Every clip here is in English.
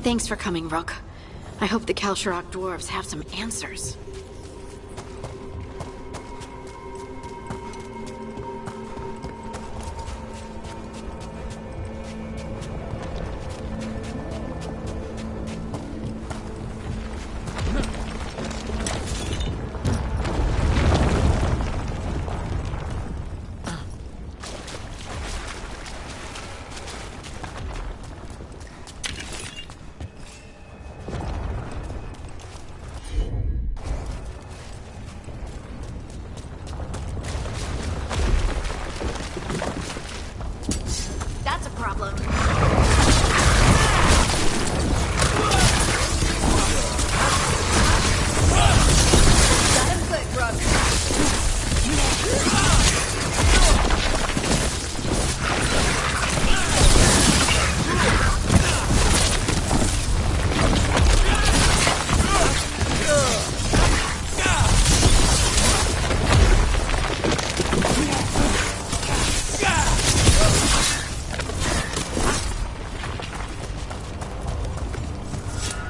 Thanks for coming, Rook. I hope the Kalsharok dwarves have some answers.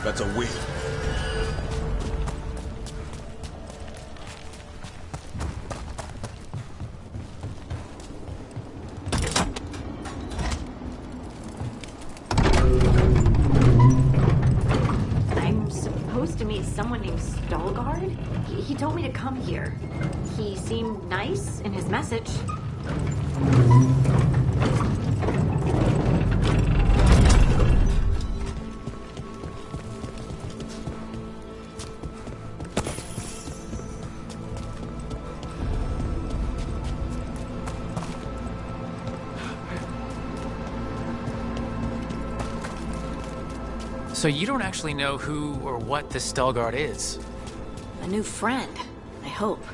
That's a win. I'm supposed to meet someone named Veilguard? He told me to come here. He seemed nice in his message. So you don't actually know who or what this Veilguard is? A new friend, I hope.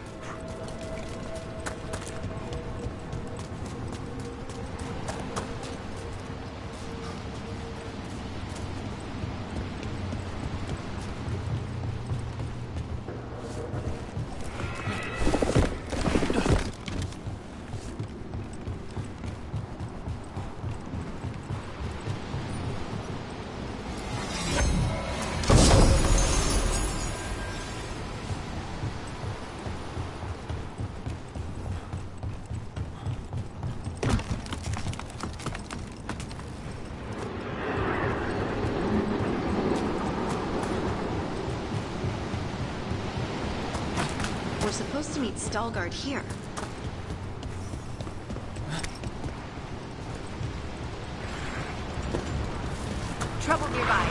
We're supposed to meet Veilguard here. Trouble nearby.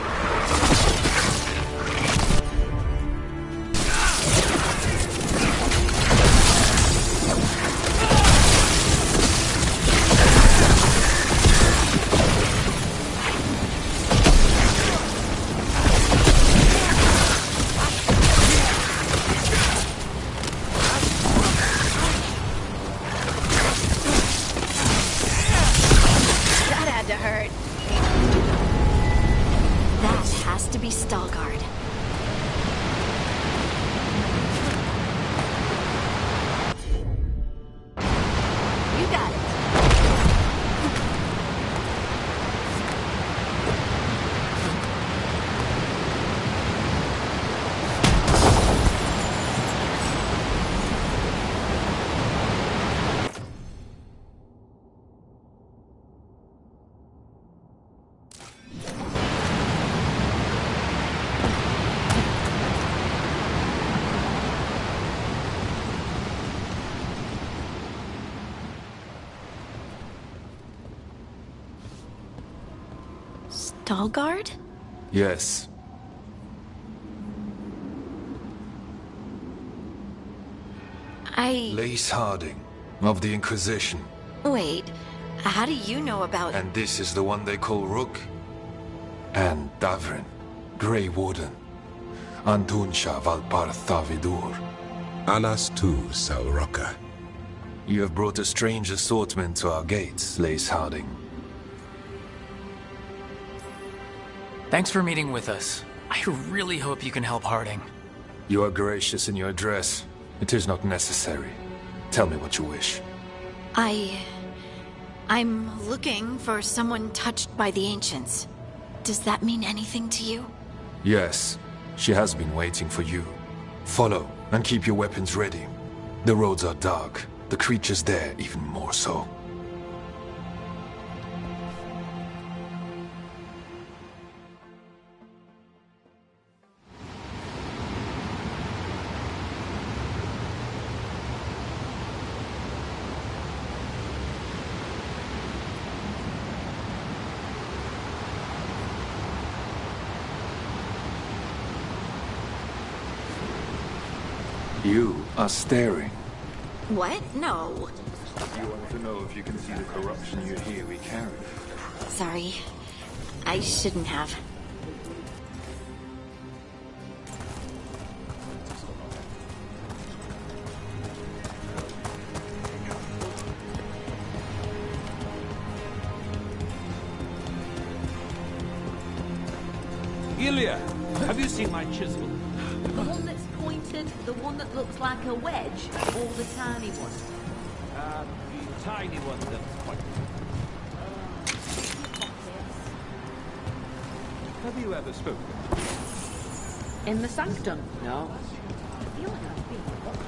To hurt. That has to be Veilguard. You got it. Veilguard? Yes. Lace Harding, of the Inquisition. Wait, how do you know about... And this is the one they call Rook? And Davrin, Grey Warden. Antunsha Valpartha Vidur. Alas tu, Salroka. You have brought a strange assortment to our gates, Lace Harding. Thanks for meeting with us. I really hope you can help Harding. You are gracious in your address. It is not necessary. Tell me what you wish. I'm looking for someone touched by the Ancients. Does that mean anything to you? Yes, she has been waiting for you. Follow, and keep your weapons ready. The roads are dark, the creatures there even more so. You are staring. What? No. You want to know if you can see the corruption you hear we carry? Sorry. I shouldn't have. Ilya, have you seen my chisel? The one that's pointed, the one that looks like a wedge, or the tiny one? The tiny one that's quite... Have you ever spoken? In the sanctum? No. I feel like I've been watching.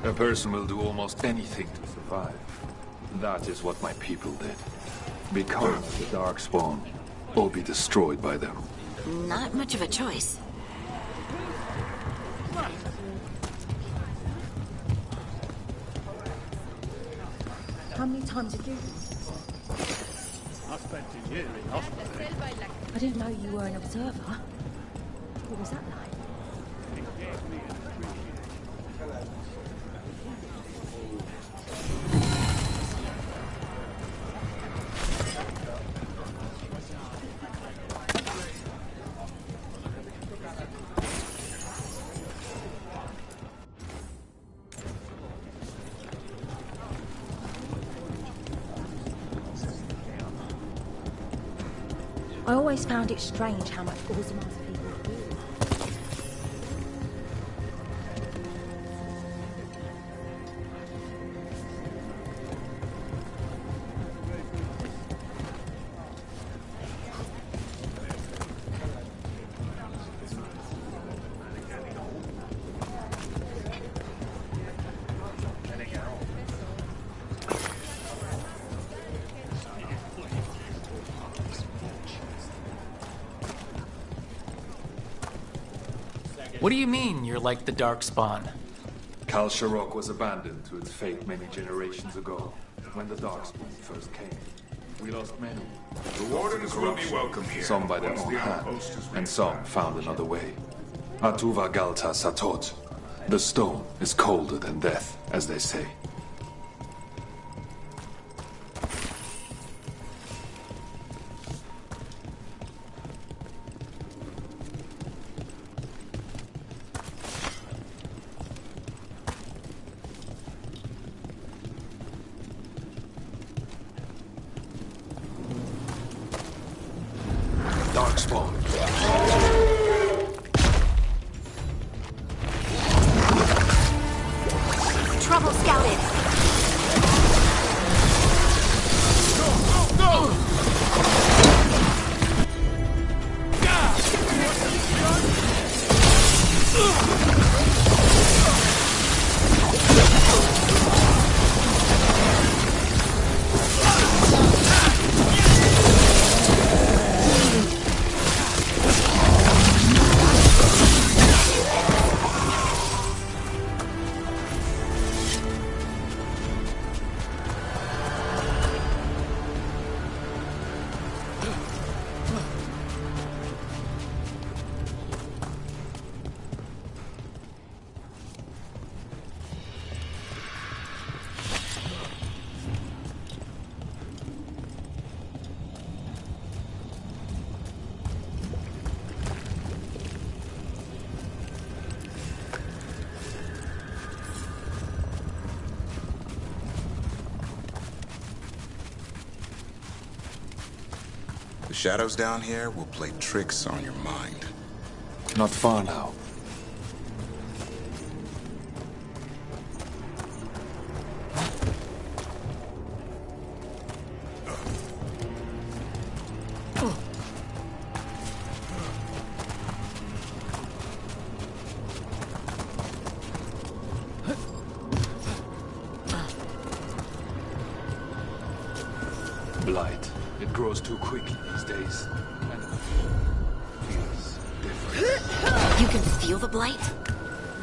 A person will do almost anything to survive. That is what my people did. Become the Darkspawn, or be destroyed by them. Not much of a choice. How many times have you... I spent a year in hospital. I didn't know you were an observer. What was that like? I always found it strange how much Orzammar's people do. What do you mean you're like the Darkspawn? Kal Sharok was abandoned to its fate many generations ago, when the Darkspawn first came. We lost many. The wardens will be welcome here. Some by their once own the hand, outpost has been and some found another way. Atuva Galta Satot. The stone is colder than death, as they say. Darkspawn. Trouble scouted! shadows down here will play tricks on your mind. Not far now. Blight. It grows too quickly these days. And it feels different. You can feel the blight?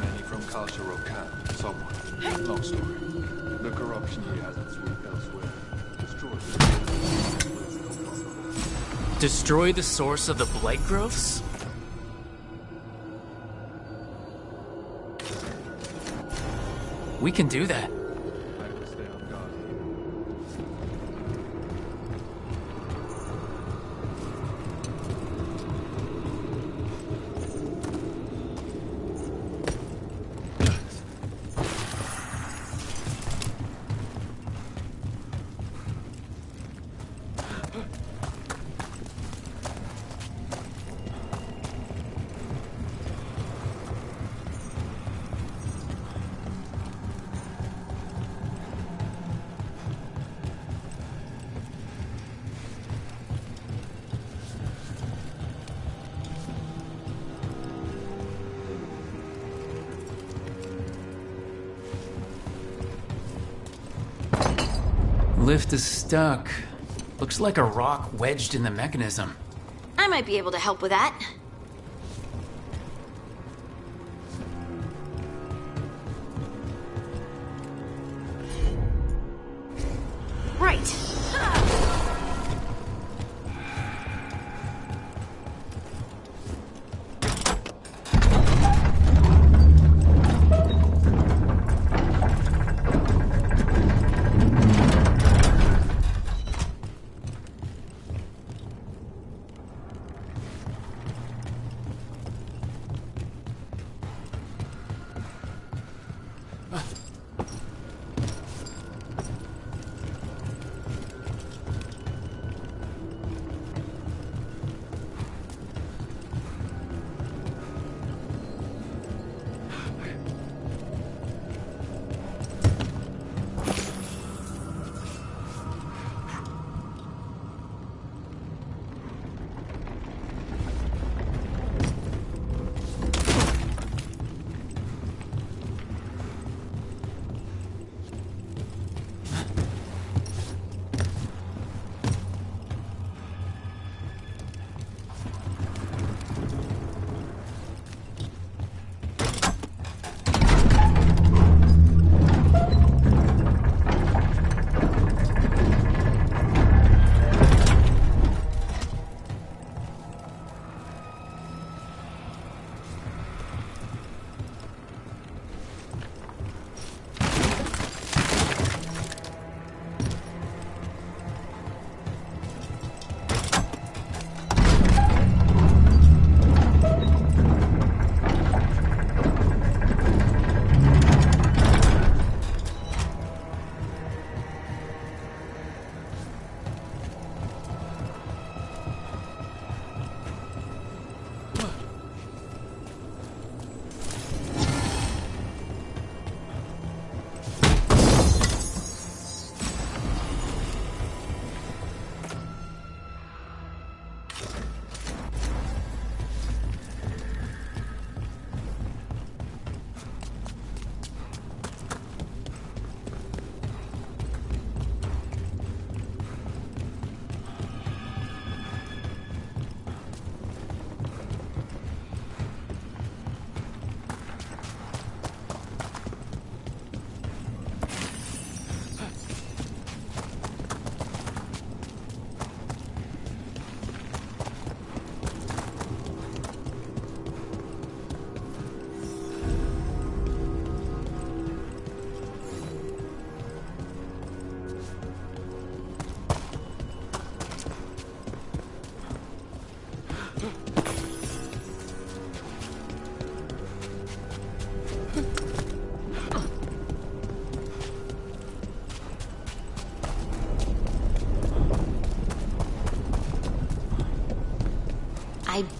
Many from Kalsharo can, somewhat. Long story. The corruption here has its root elsewhere. Destroy the source of the blight growths? We can do that. I will stay on guard. Lift is stuck. Looks like a rock wedged in the mechanism. I might be able to help with that. Right.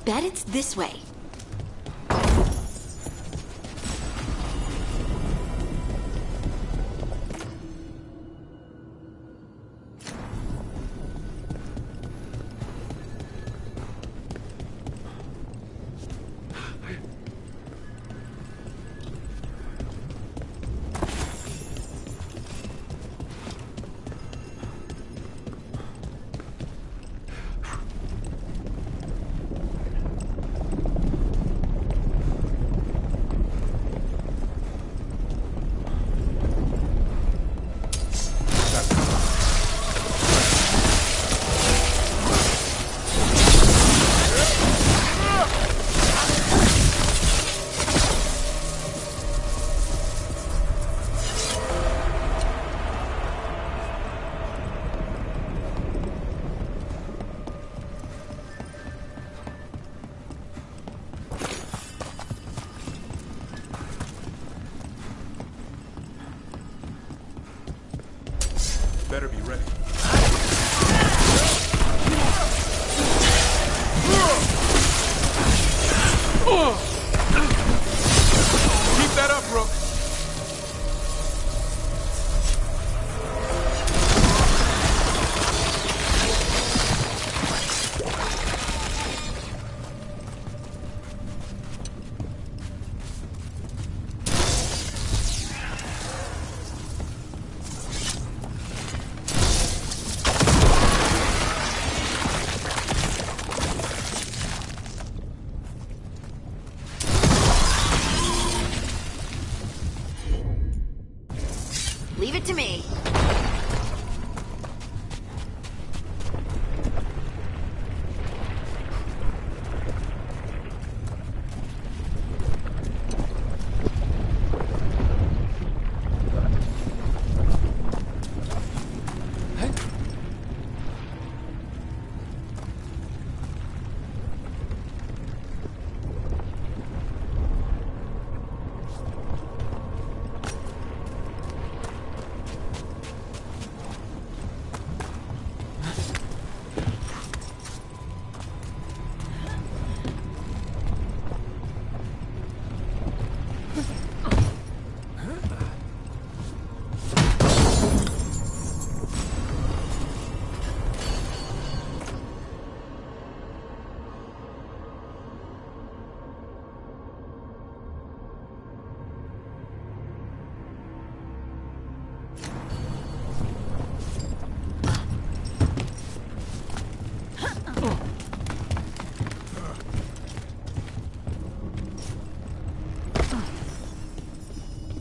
bet it's this way. Better be ready. Keep that up, Rook. Leave it to me.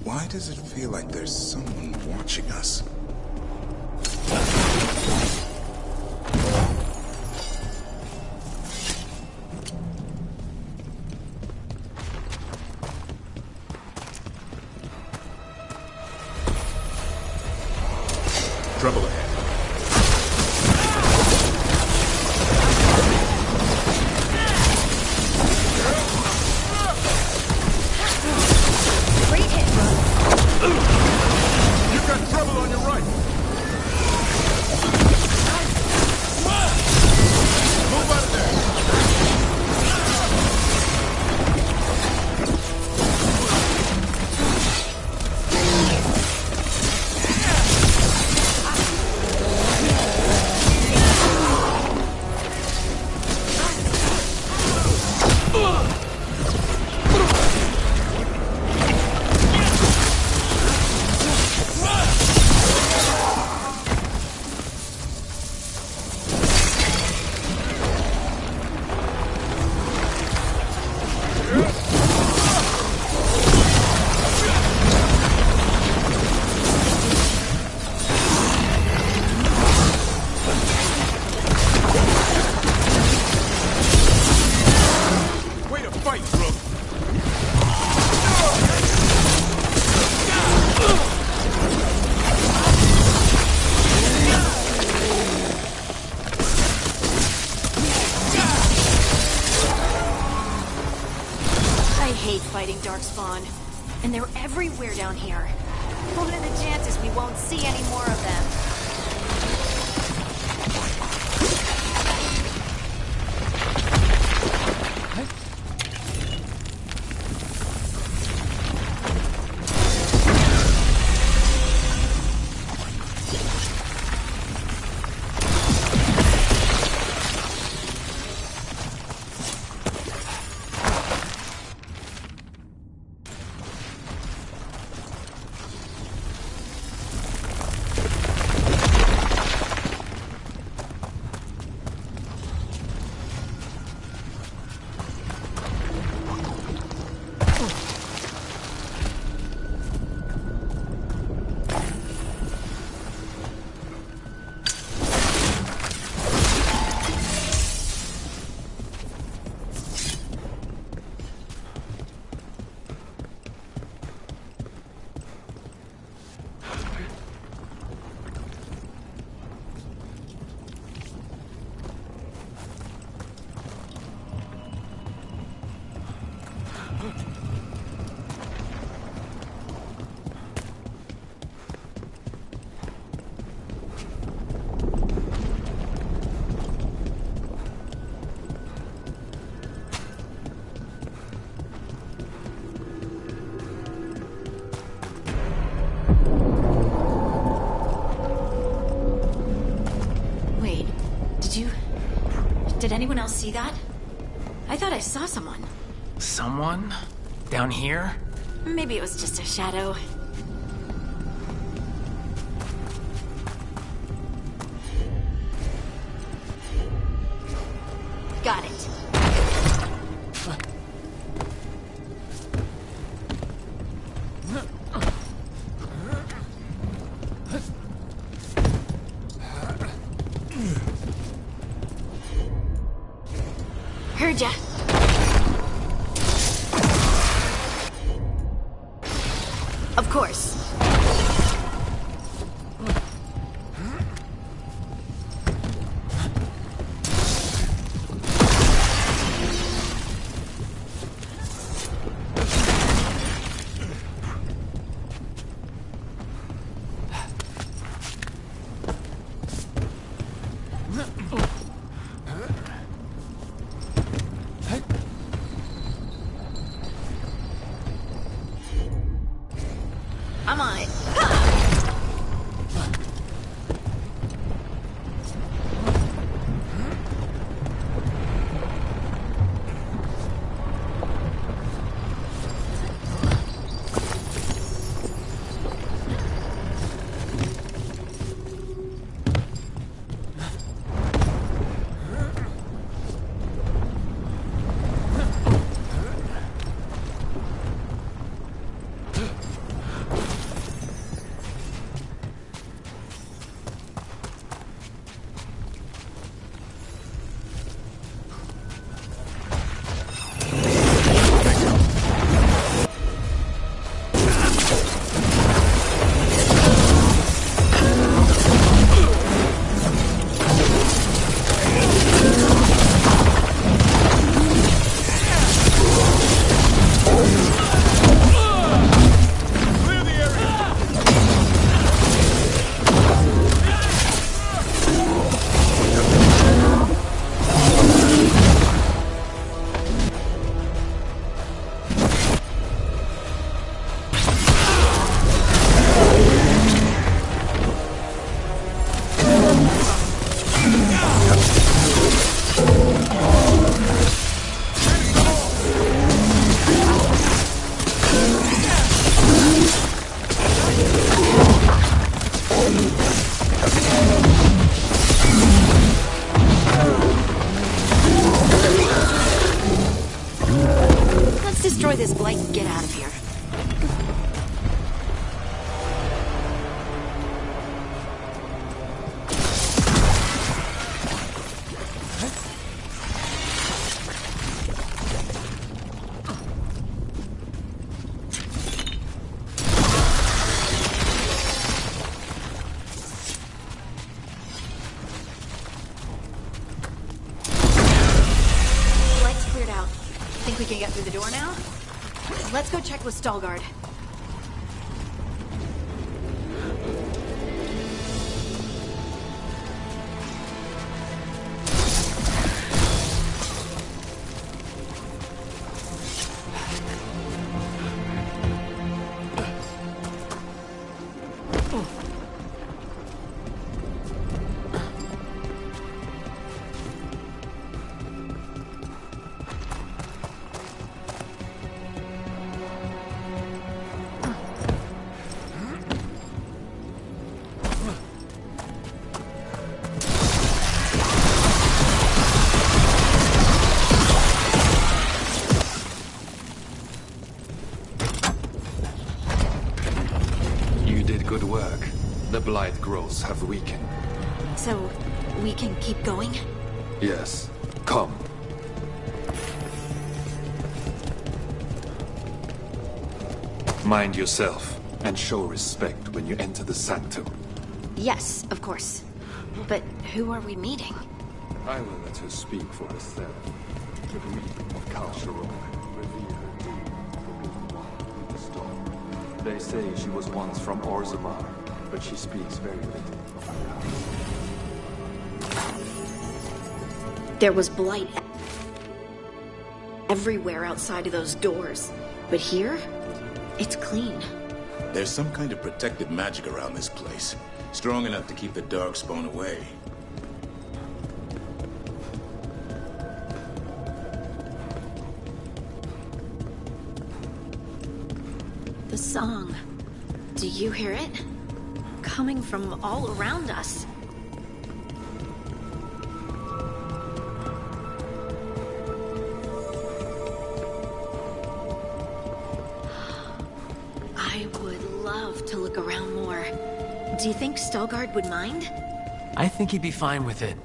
Why does it feel like there's someone watching us? Trouble ahead. Great hit, Rook. You've got trouble on your right. Move out of there. Way to fight, Rook. I hate fighting Darkspawn. And they're everywhere down here. What are the chances we won't see any more of them? anyone else see that? I thought I saw someone. Someone? Down here? Maybe it was just a shadow. Got it. Heard ya. Of course. I'm on it. Destroy this blight and get out of here. Light's cleared out. Think we can get through the door now? Let's go check with Veilguard. Good work. The blight growths have weakened. So, we can keep going? Yes. Come. Mind yourself, and show respect when you enter the sanctum. Yes, of course. But who are we meeting? I will let her speak for herself. The Queen of Kalsharok, revere her deed for being one with the storm. They say she was once from Orzammar, but she speaks very little of her past. There was blight everywhere outside of those doors. But here, it's clean. There's some kind of protective magic around this place. Strong enough to keep the Darkspawn away. The song. Do you hear it? Coming from all around us. I would love to look around more. Do you think Veilguard would mind? I think he'd be fine with it.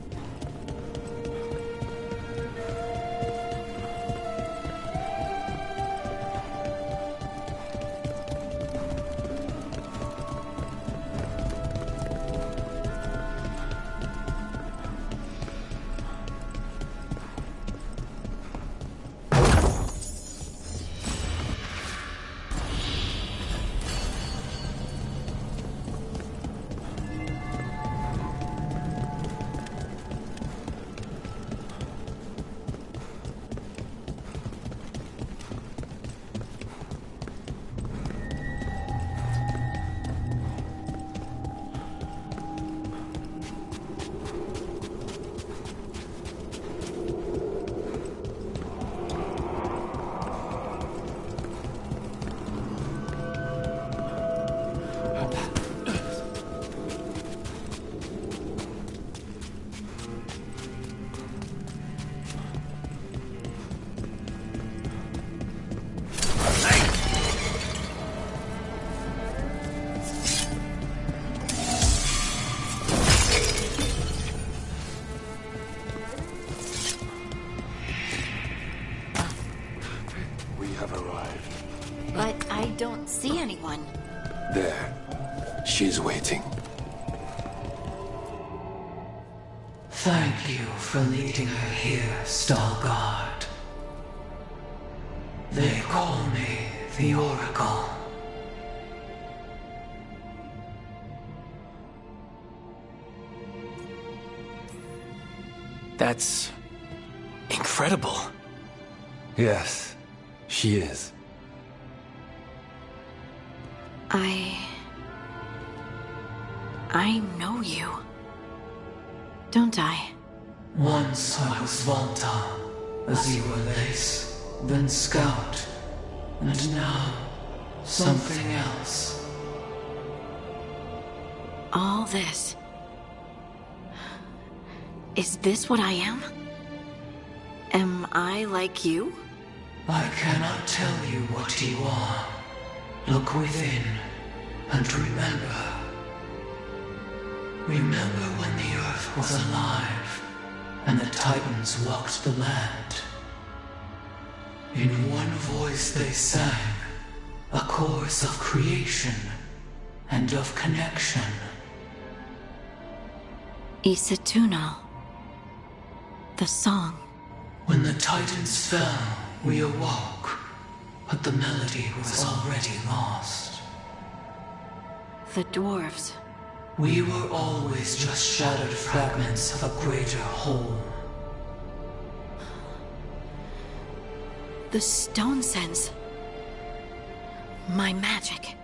Don't see anyone. There. She's waiting. Thank you for leading her here, Veilguard. They call me the Oracle. That's incredible. Yes, she is. I know you. Don't I? Once I was Volta, as you were Lace, then Scout, and now something else. All this. Is this what I am? Am I like you? I cannot tell you what you are. Look within, and remember. Remember when the Earth was alive, and the Titans walked the land. In one voice they sang, a chorus of creation and of connection. Isatuno. The song. When the Titans fell, we awoke, but the melody was already lost. The dwarves. We were always just shattered fragments of a greater whole. The stone sense. My magic.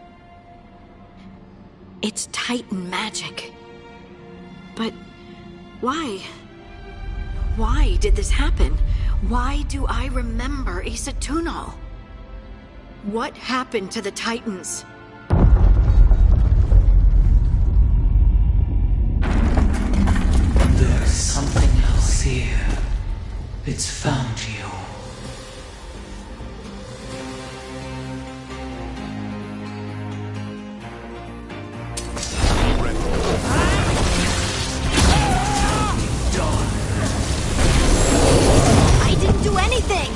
It's Titan magic. But why? Why did this happen? Why do I remember Isatuno? What happened to the Titans? There's something else here. It's found you. I didn't do anything!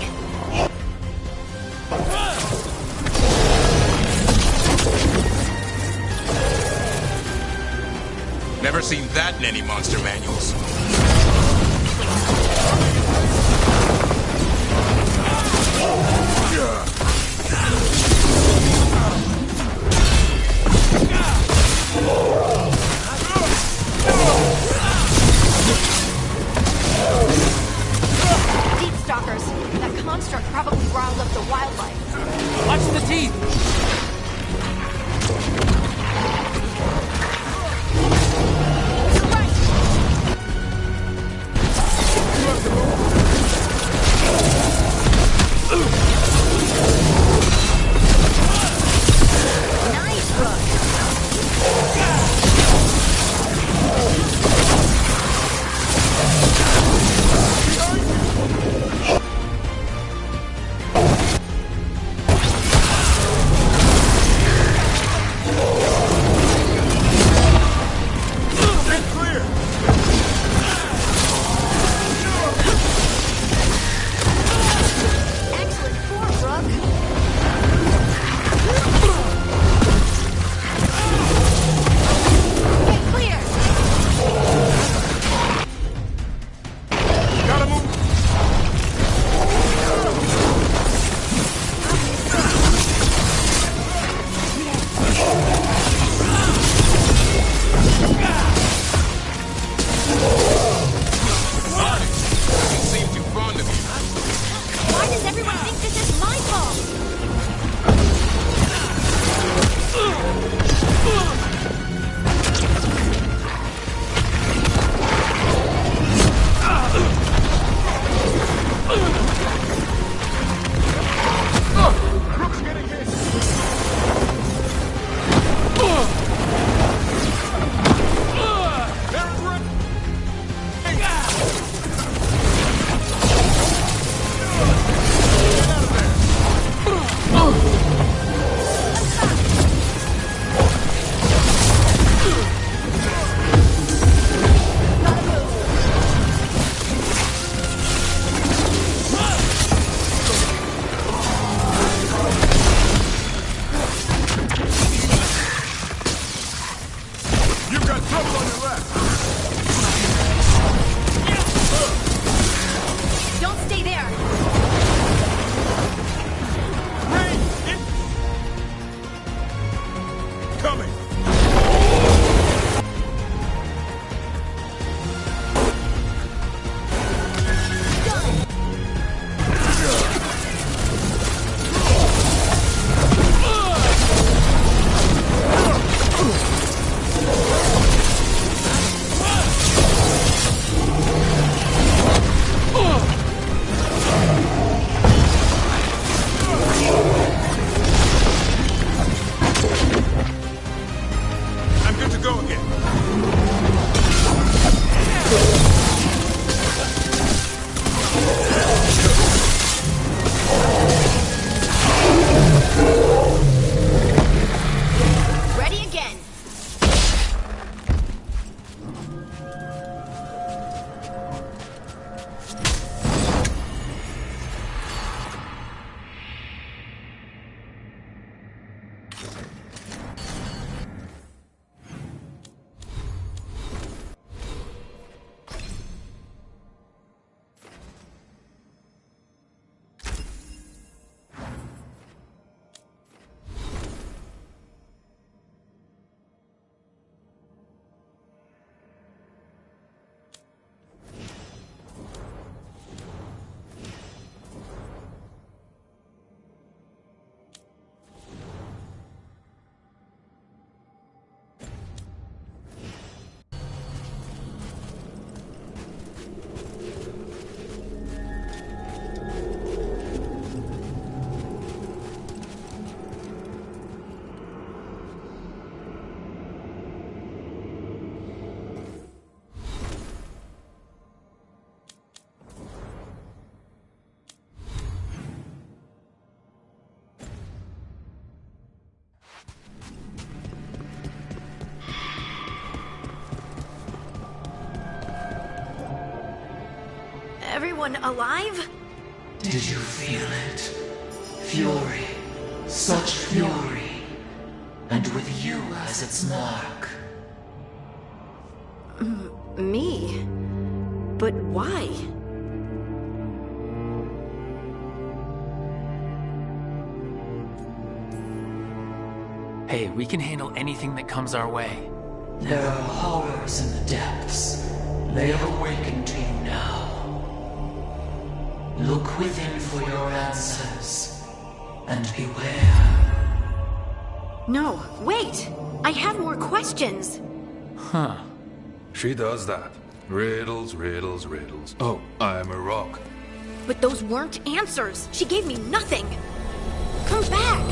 Never seen that in any monster manuals. Deep stalkers. That construct probably riled up the wildlife. Watch the teeth! everyone alive? Did you feel it? Fury. Such fury. And with you as its mark. Me? But why? Hey, we can handle anything that comes our way. There are horrors in the depths. They have awakened to you now. Look within for your answers. And beware. No, wait! I have more questions! Huh. She does that. Riddles, riddles, riddles. Oh, I'm a rock. But those weren't answers! She gave me nothing! Come back!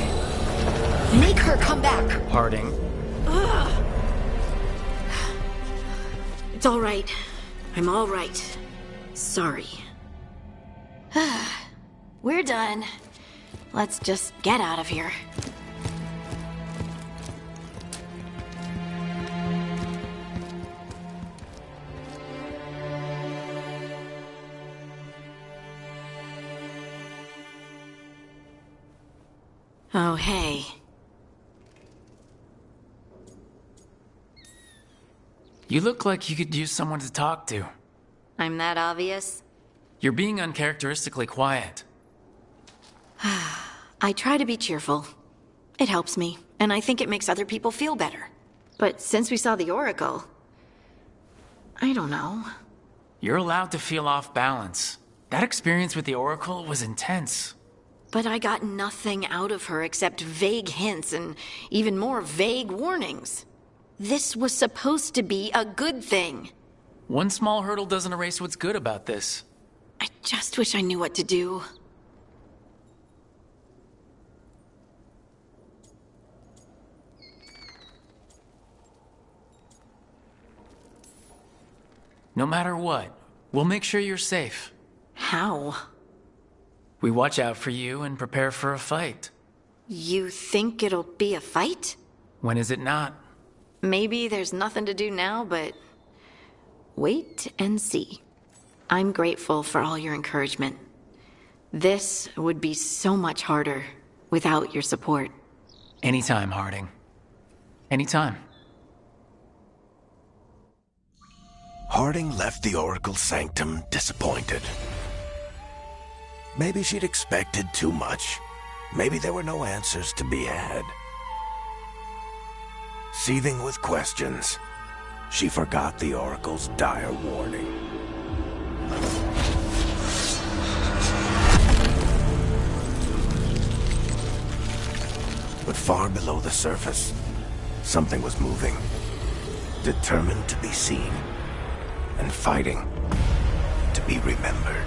Make her come back! Harding. Ugh. It's all right. I'm all right. Sorry. We're done. Let's just get out of here. Oh, hey. You look like you could use someone to talk to. I'm that obvious? You're being uncharacteristically quiet. I try to be cheerful. It helps me, and I think it makes other people feel better. But since we saw the Oracle, I don't know. You're allowed to feel off balance. That experience with the Oracle was intense. But I got nothing out of her except vague hints and even more vague warnings. This was supposed to be a good thing. One small hurdle doesn't erase what's good about this. I just wish I knew what to do. No matter what, we'll make sure you're safe. How? We watch out for you and prepare for a fight. You think it'll be a fight? When is it not? Maybe there's nothing to do now, but wait and see. I'm grateful for all your encouragement. This would be so much harder without your support. Anytime, Harding. Anytime. Harding left the Oracle Sanctum disappointed. Maybe she'd expected too much. Maybe there were no answers to be had. Seething with questions, she forgot the Oracle's dire warning. But far below the surface, something was moving, determined to be seen, and fighting to be remembered.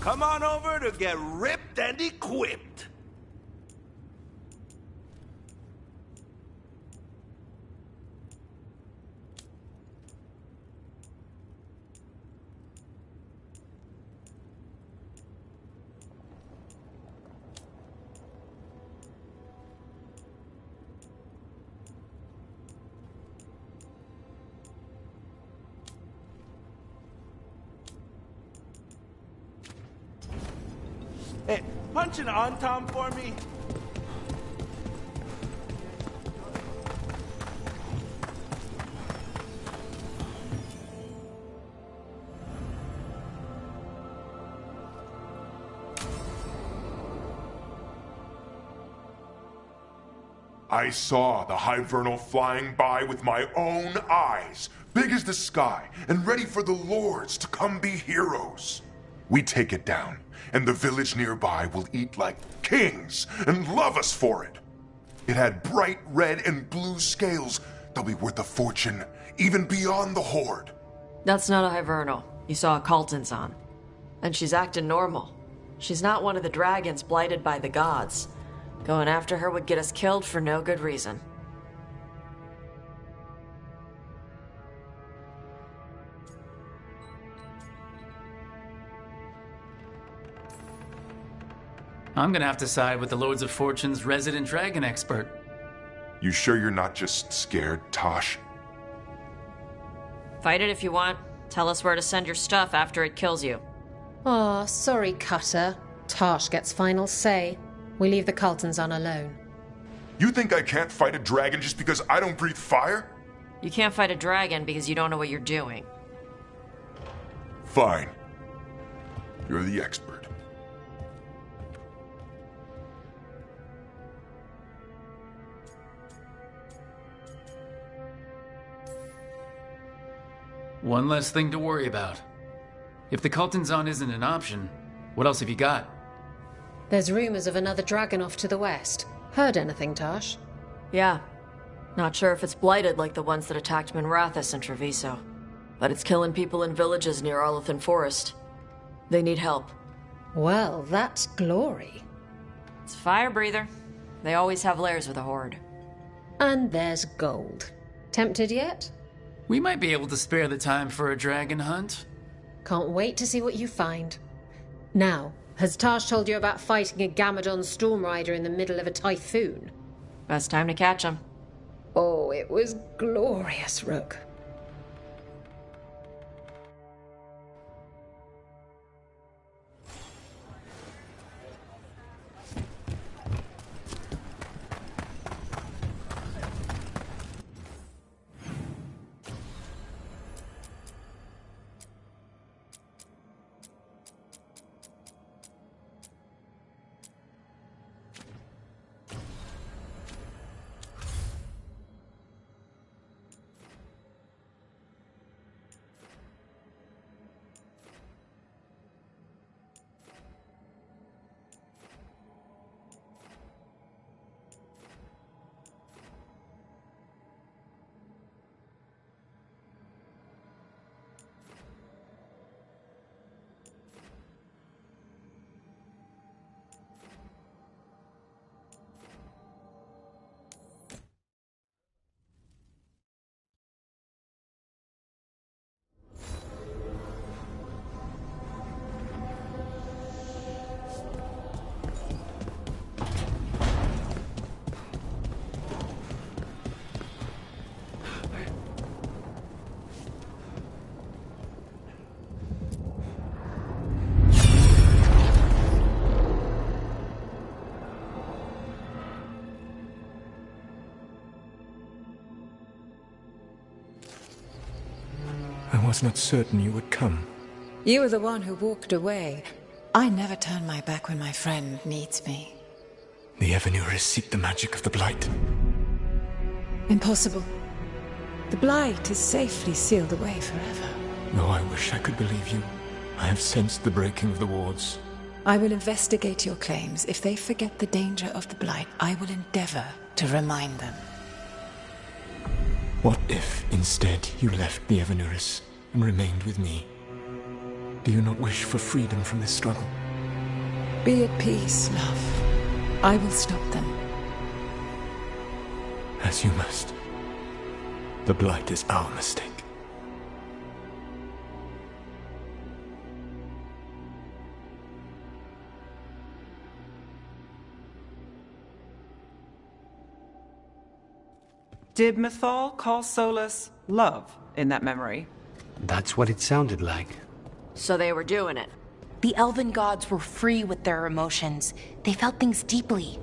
Come on over to get ripped and equipped. Hey, punch an on-tom for me. I saw the Hivernal flying by with my own eyes, big as the sky, and ready for the lords to come be heroes. We take it down, and the village nearby will eat like kings and love us for it. It had bright red and blue scales. They'll be worth a fortune, even beyond the Horde. That's not a Hivernal. You saw a Kaltanzan. And she's acting normal. She's not one of the dragons blighted by the gods. Going after her would get us killed for no good reason. I'm gonna have to side with the Lords of Fortune's resident dragon expert. You sure you're not just scared, Tosh? Fight it if you want. Tell us where to send your stuff after it kills you. Aw, sorry, Cutter. Tosh gets final say. We leave the Kaltanzan alone. You think I can't fight a dragon just because I don't breathe fire? You can't fight a dragon because you don't know what you're doing. Fine. You're the expert. One less thing to worry about. If the Kaltanzan isn't an option, what else have you got? There's rumors of another dragon off to the west. Heard anything, Tosh? Yeah. Not sure if it's blighted like the ones that attacked Minrathous and Treviso. But it's killing people in villages near Arlethan Forest. They need help. Well, that's glory. It's a fire breather. They always have lairs with a horde. And there's gold. Tempted yet? We might be able to spare the time for a dragon hunt. Can't wait to see what you find. Now, has Tosh told you about fighting a Gamadon Stormrider in the middle of a typhoon? Best time to catch him. Oh, it was glorious, Rook. I was not certain you would come. You were the one who walked away. I never turn my back when my friend needs me. The Evanuris seek the magic of the Blight. Impossible. The Blight is safely sealed away forever. Though I wish I could believe you. I have sensed the breaking of the wards. I will investigate your claims. If they forget the danger of the Blight, I will endeavor to remind them. What if, instead, you left the Evanuris and remained with me? Do you not wish for freedom from this struggle? Be at peace, love. I will stop them. As you must. The Blight is our mistake. Did Mythal call Solus love in that memory? That's what it sounded like. So they were doing it. The elven gods were free with their emotions. They felt things deeply.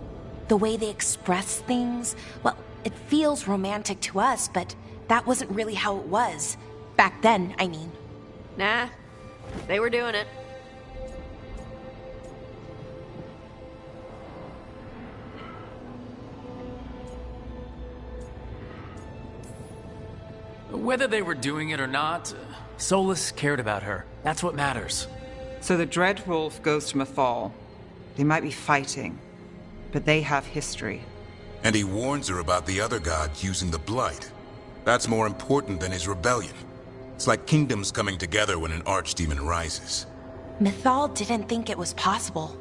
The way they expressed things, well, it feels romantic to us, but that wasn't really how it was. Back then, I mean. Nah, they were doing it. Whether they were doing it or not, Solus cared about her. That's what matters. So the Dreadwolf goes to Mythal. They might be fighting, but they have history. And he warns her about the other gods using the Blight. That's more important than his rebellion. It's like kingdoms coming together when an archdemon rises. Mythal didn't think it was possible.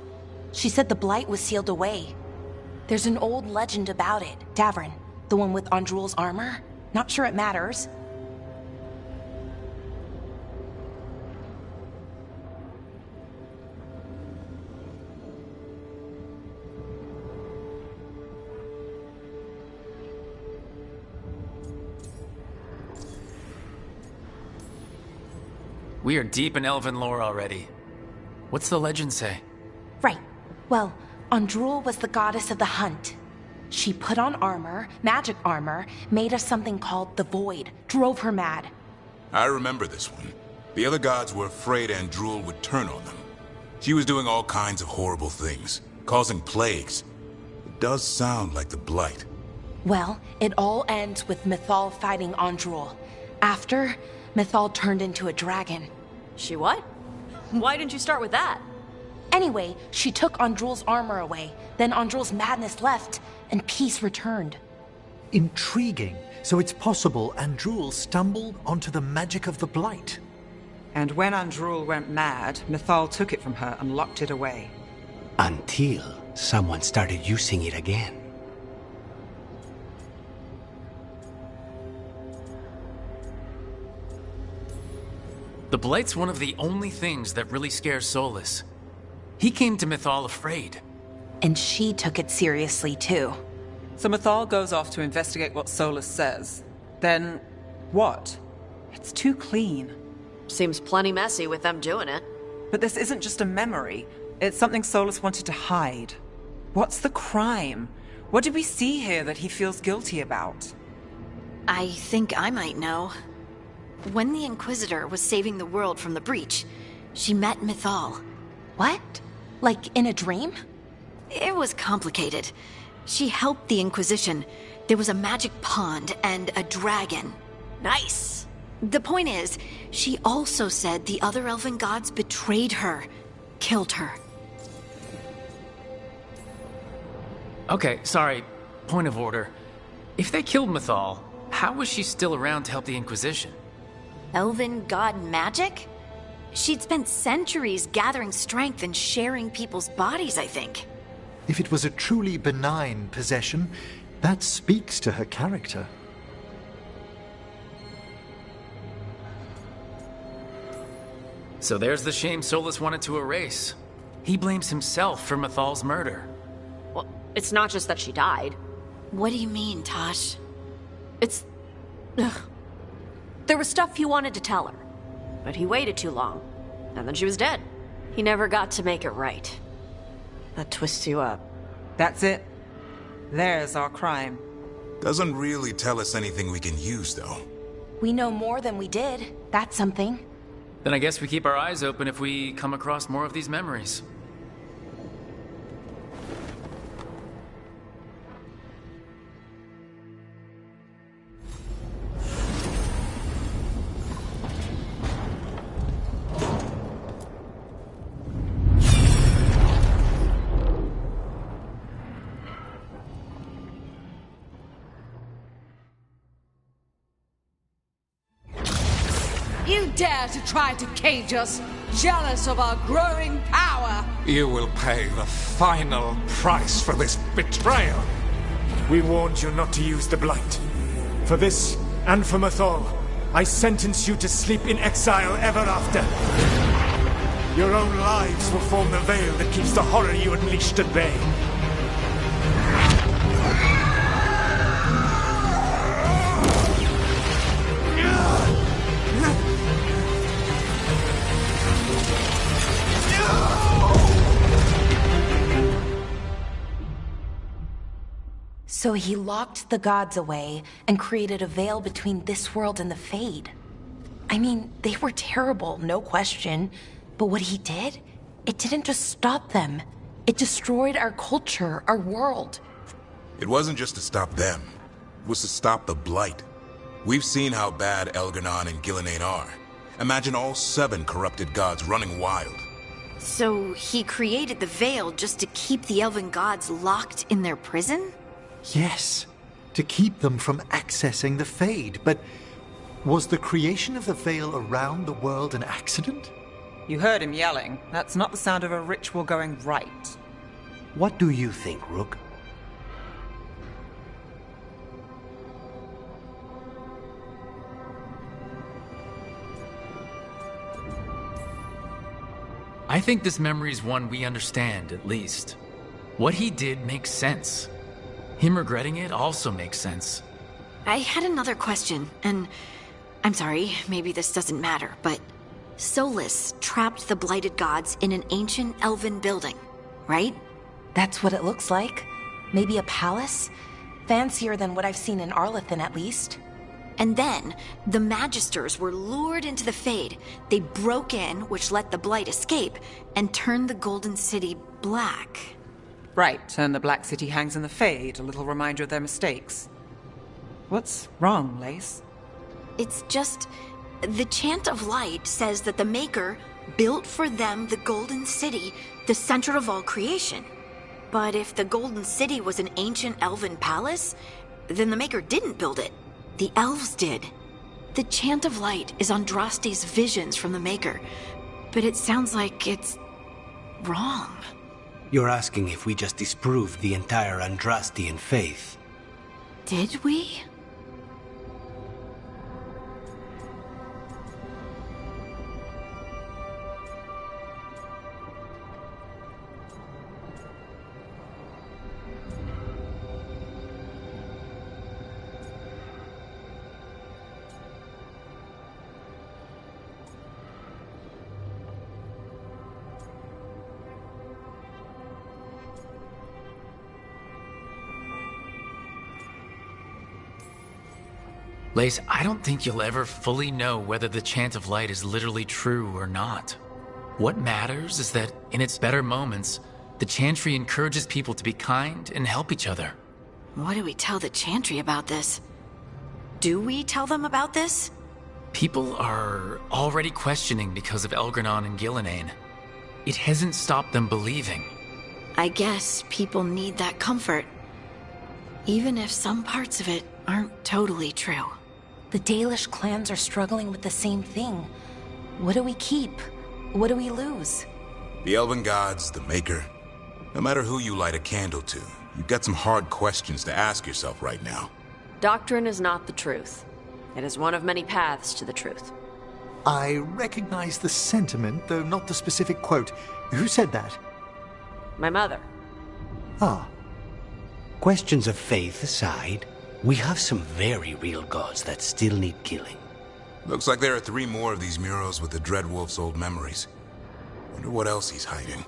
She said the Blight was sealed away. There's an old legend about it. Davrin, the one with Andrul's armor. Not sure it matters. We are deep in elven lore already. What's the legend say? Right. Well, Andrul was the goddess of the hunt. She put on armor, magic armor, made of something called the Void, drove her mad. I remember this one. The other gods were afraid Andrul would turn on them. She was doing all kinds of horrible things, causing plagues. It does sound like the Blight. Well, it all ends with Mythal fighting Andrul. After, Mythal turned into a dragon. She what? Why didn't you start with that? Anyway, she took Andrul's armor away, then Andrul's madness left, and peace returned. Intriguing. So it's possible Andrul stumbled onto the magic of the Blight. And when Andrul went mad, Mythal took it from her and locked it away. Until someone started using it again. The Blight's one of the only things that really scares Solus. He came to Mythal afraid. And she took it seriously, too. So Mythal goes off to investigate what Solus says. Then, what? It's too clean. Seems plenty messy with them doing it. But this isn't just a memory. It's something Solus wanted to hide. What's the crime? What did we see here that he feels guilty about? I think I might know. When the Inquisitor was saving the world from the breach, she met Mythal. What? Like in a dream? It was complicated. She helped the Inquisition. There was a magic pond and a dragon. Nice! The point is, she also said the other elven gods betrayed her, killed her. Okay, sorry. Point of order. If they killed Mythal, how was she still around to help the Inquisition? Elven god magic? She'd spent centuries gathering strength and sharing people's bodies, I think. If it was a truly benign possession, that speaks to her character. So there's the shame Solus wanted to erase. He blames himself for Mythal's murder. Well, it's not just that she died. What do you mean, Tosh? It's... Ugh. There was stuff he wanted to tell her, but he waited too long, and then she was dead. He never got to make it right. That twists you up. That's it. There's our crime. Doesn't really tell us anything we can use, though. We know more than we did. That's something. Then I guess we keep our eyes open if we come across more of these memories. You dare to try to cage us? jealous of our growing power. You will pay the final price for this betrayal. We warned you not to use the Blight. For this, and for Mathol, I sentence you to sleep in exile ever after. Your own lives will form the veil that keeps the horror you unleashed at bay. So he locked the gods away and created a veil between this world and the Fade. I mean, they were terrible, no question. But what he did, it didn't just stop them. It destroyed our culture, our world. It wasn't just to stop them. It was to stop the Blight. We've seen how bad Elgar'nan and Gillenane are. Imagine all 7 corrupted gods running wild. So he created the Veil just to keep the elven gods locked in their prison? Yes, to keep them from accessing the Fade. But was the creation of the Veil around the world an accident? You heard him yelling. That's not the sound of a ritual going right. What do you think, Rook? I think this memory's one we understand, at least. What he did makes sense. Him regretting it also makes sense. I had another question, and I'm sorry, maybe this doesn't matter, but Solus trapped the blighted gods in an ancient elven building, right? That's what it looks like. Maybe a palace? Fancier than what I've seen in Arlathan, at least. And then, the Magisters were lured into the Fade. They broke in, which let the Blight escape, and turned the Golden City black. Right, and the Black City hangs in the Fade, a little reminder of their mistakes. What's wrong, Lace? It's just... the Chant of Light says that the Maker built for them the Golden City, the center of all creation. But if the Golden City was an ancient elven palace, then the Maker didn't build it. The elves did. The Chant of Light is Andraste's visions from the Maker, but it sounds like it's wrong. You're asking if we just disproved the entire Andrastian faith. Did we? Lace, I don't think you'll ever fully know whether the Chant of Light is literally true or not. What matters is that, in its better moments, the Chantry encourages people to be kind and help each other. What do we tell the Chantry about this? Do we tell them about this? People are already questioning because of Elgar'nan and Gillenane. It hasn't stopped them believing. I guess people need that comfort. Even if some parts of it aren't totally true. The Dalish clans are struggling with the same thing. What do we keep? What do we lose? The elven gods, the Maker. No matter who you light a candle to, you've got some hard questions to ask yourself right now. Doctrine is not the truth. It is one of many paths to the truth. I recognize the sentiment, though not the specific quote. Who said that? My mother. Ah. Questions of faith aside, we have some very real gods that still need killing. Looks like there are 3 more of these murals with the Dreadwolf's old memories. Wonder what else he's hiding.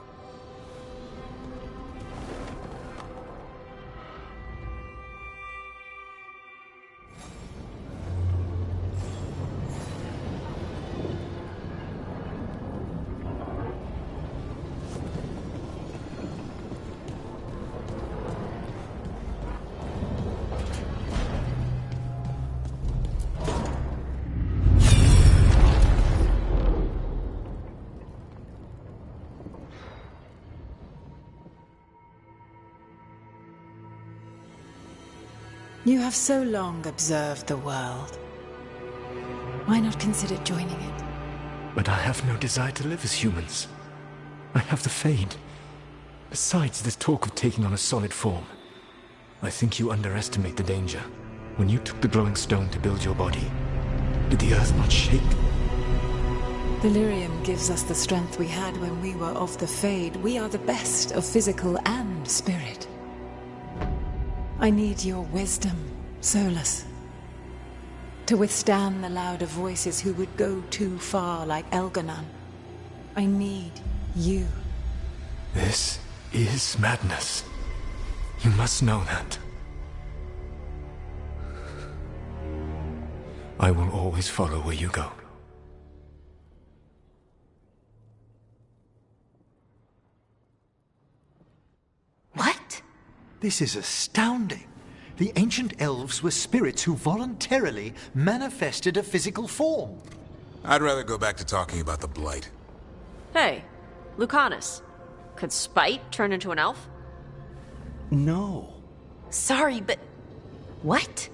You have so long observed the world. Why not consider joining it? But I have no desire to live as humans. I have the Fade. Besides this talk of taking on a solid form, I think you underestimate the danger. When you took the glowing stone to build your body, did the earth not shake? The lyrium gives us the strength we had when we were of the Fade. We are the best of physical and spirit. I need your wisdom, Solus, to withstand the louder voices who would go too far like Elganon. I need you. This is madness. You must know that. I will always follow where you go. What? This is astounding. The ancient elves were spirits who voluntarily manifested a physical form. I'd rather go back to talking about the Blight. Hey, Lucanus. Could Spite turn into an elf? No. Sorry, but... what?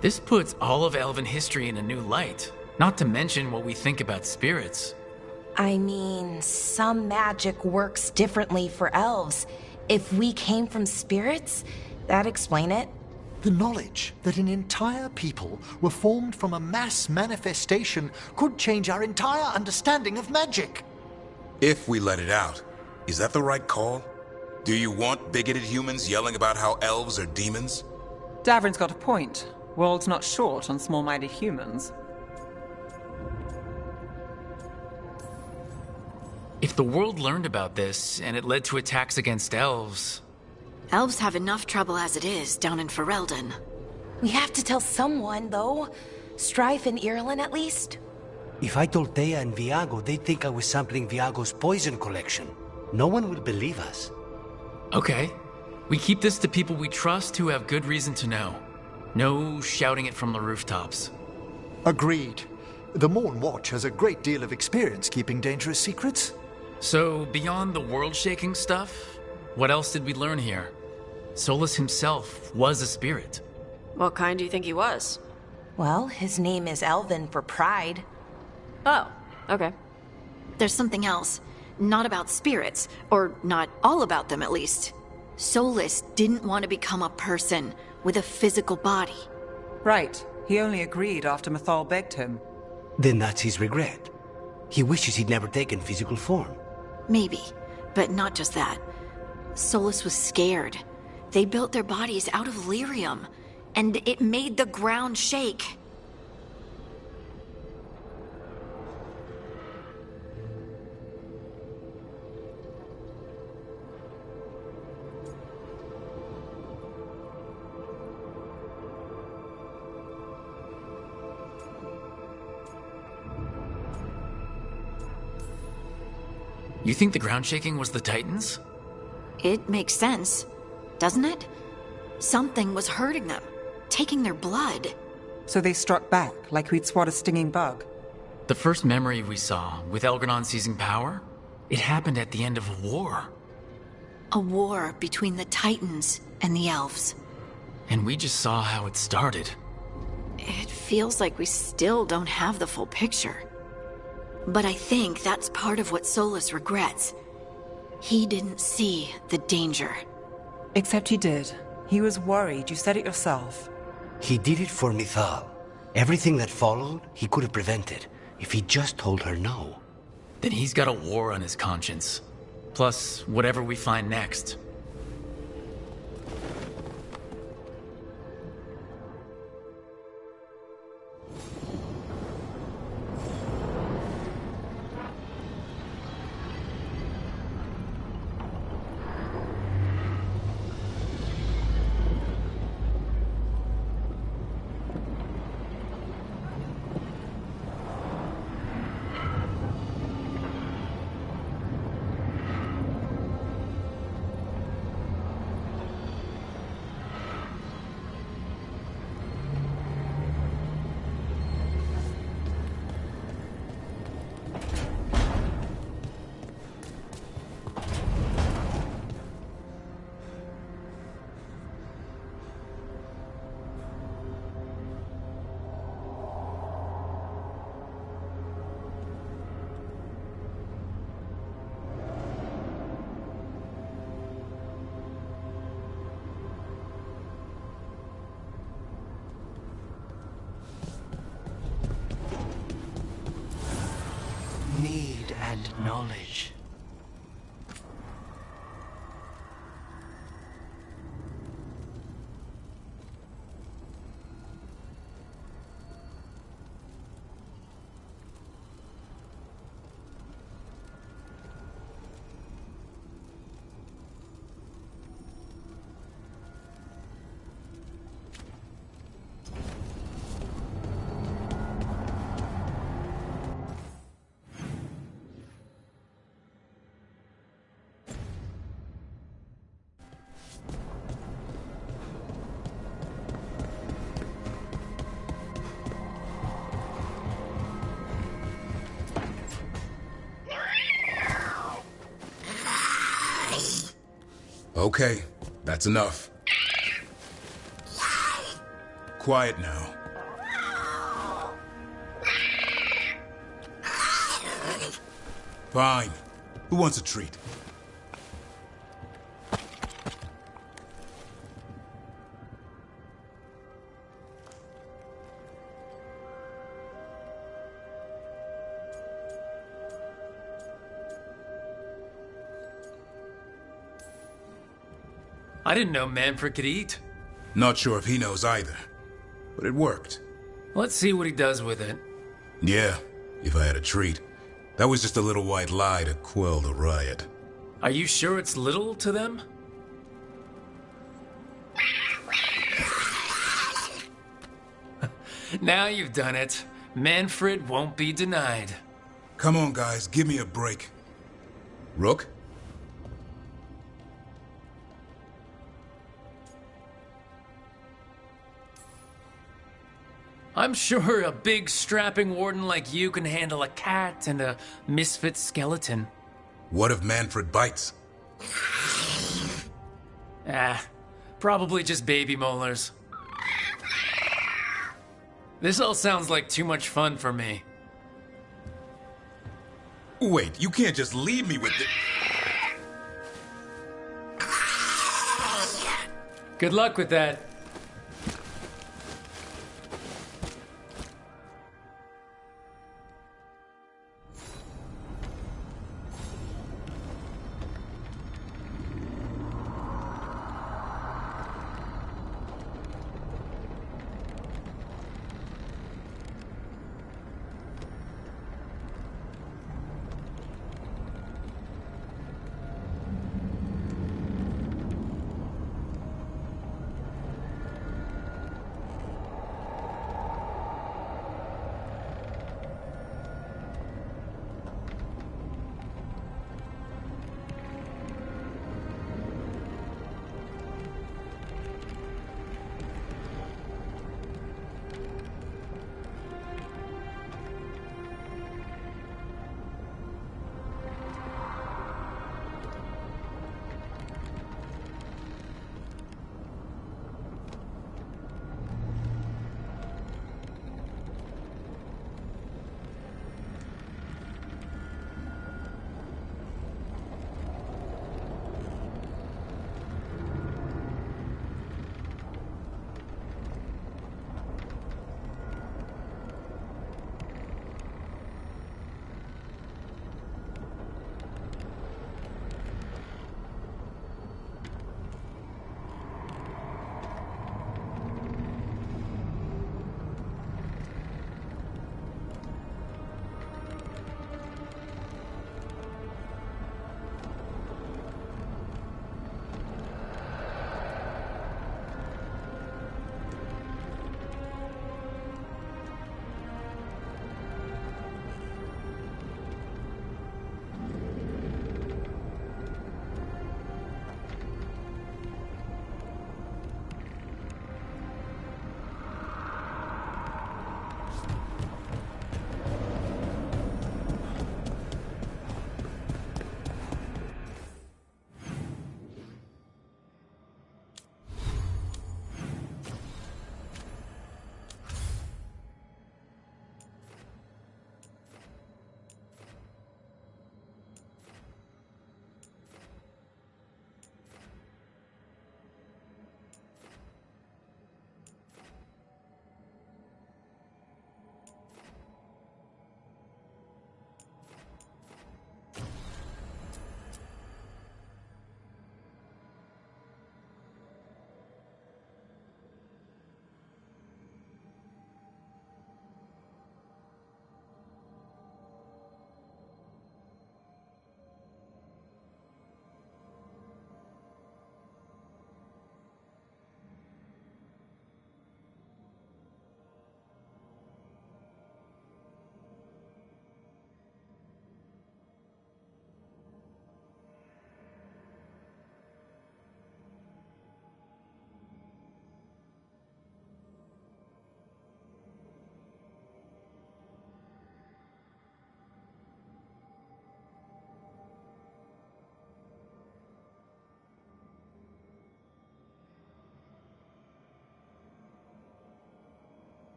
This puts all of elven history in a new light, not to mention what we think about spirits. I mean, some magic works differently for elves. If we came from spirits, that'd explain it. The knowledge that an entire people were formed from a mass manifestation could change our entire understanding of magic. If we let it out, is that the right call? Do you want bigoted humans yelling about how elves are demons? Davrin's got a point. World's not short on small-minded humans. If the world learned about this, and it led to attacks against elves... Elves have enough trouble as it is down in Ferelden. We have to tell someone, though. Strife and Irulan, at least. If I told Thea and Viago, they'd think I was sampling Viago's poison collection. No one will believe us. Okay. We keep this to people we trust who have good reason to know. No shouting it from the rooftops. Agreed. The Morn Watch has a great deal of experience keeping dangerous secrets. So, beyond the world-shaking stuff, what else did we learn here? Solus himself was a spirit. What kind do you think he was? Well, his name is Elven for pride. Oh, okay. There's something else. Not about spirits, or not all about them at least. Solus didn't want to become a person with a physical body. Right. He only agreed after Mathal begged him. Then that's his regret. He wishes he'd never taken physical form. Maybe, but not just that. Solus was scared. They built their bodies out of lyrium, and it made the ground shake. You think the ground shaking was the Titans? It makes sense, doesn't it? Something was hurting them, taking their blood. So they struck back, like we'd swat a stinging bug. The first memory we saw, with Elganon seizing power, it happened at the end of a war. A war between the Titans and the elves. And we just saw how it started. It feels like we still don't have the full picture. But I think that's part of what Solus regrets. He didn't see the danger. Except he did. He was worried, you said it yourself. He did it for Mithal. Everything that followed, he could have prevented, if he just told her no. Then he's got a war on his conscience. Plus, whatever we find next. knowledge. Okay, that's enough. Quiet now. Fine. Who wants a treat? I didn't know Manfred could eat. Not sure if he knows either, but it worked. Let's see what he does with it. Yeah, if I had a treat. That was just a little white lie to quell the riot. Are you sure it's little to them? Now you've done it. Manfred won't be denied. Come on, guys, give me a break. Rook? I'm sure a big strapping warden like you can handle a cat and a misfit skeleton. What if Manfred bites? Probably just baby molars. This all sounds like too much fun for me. Wait, you can't just leave me with it. Good luck with that.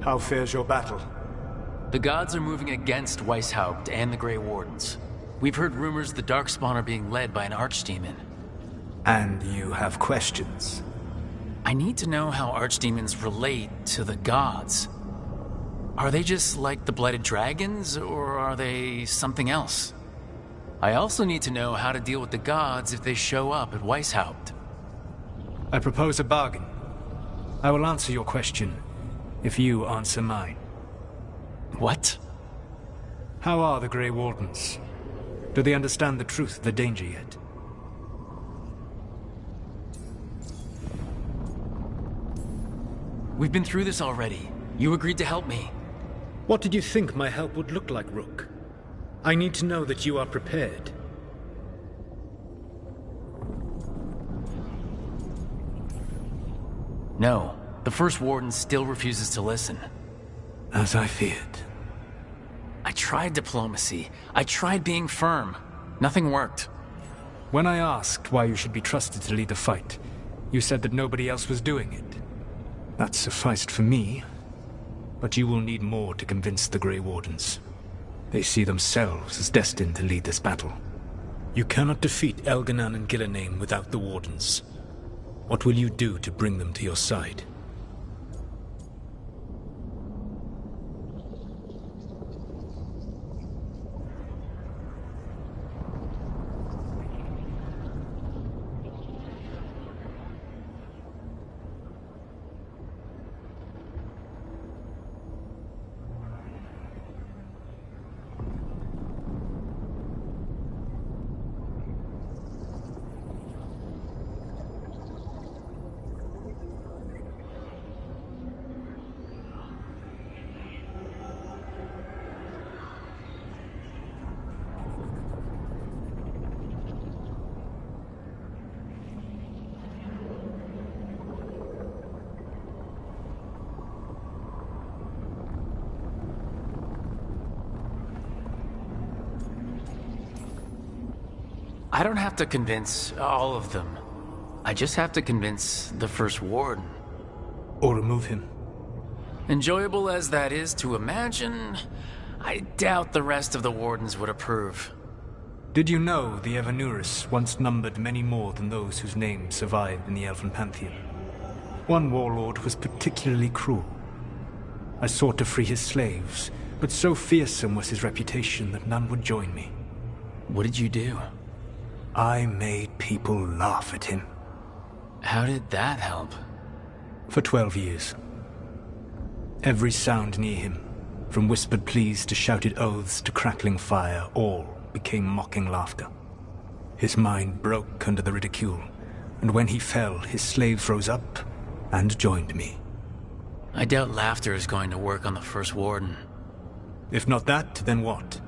How fares your battle? The gods are moving against Weishaupt and the Grey Wardens. We've heard rumors the Darkspawn are being led by an archdemon. And you have questions? I need to know how archdemons relate to the gods. Are they just like the Blighted Dragons, or are they something else? I also need to know how to deal with the gods if they show up at Weishaupt. I propose a bargain. I will answer your question if you answer mine. What? How are the Grey Wardens? Do they understand the truth of the danger yet? We've been through this already. You agreed to help me. What did you think my help would look like, Rook? I need to know that you are prepared. No, the First Warden still refuses to listen. As I feared. I tried diplomacy. I tried being firm. Nothing worked. When I asked why you should be trusted to lead the fight, you said that nobody else was doing it. That sufficed for me, but you will need more to convince the Grey Wardens. They see themselves as destined to lead this battle. You cannot defeat Elganan and Gillenane without the Wardens. What will you do to bring them to your side? I don't have to convince all of them. I just have to convince the First Warden. Or remove him. Enjoyable as that is to imagine, I doubt the rest of the Wardens would approve. Did you know the Evanuris once numbered many more than those whose names survive in the Elven Pantheon? One warlord was particularly cruel. I sought to free his slaves, but so fearsome was his reputation that none would join me. What did you do? I made people laugh at him. How did that help? For 12 years. Every sound near him, from whispered pleas to shouted oaths to crackling fire, all became mocking laughter. His mind broke under the ridicule, and when he fell, his slaves rose up and joined me. I doubt laughter is going to work on the First Warden. If not that, then what?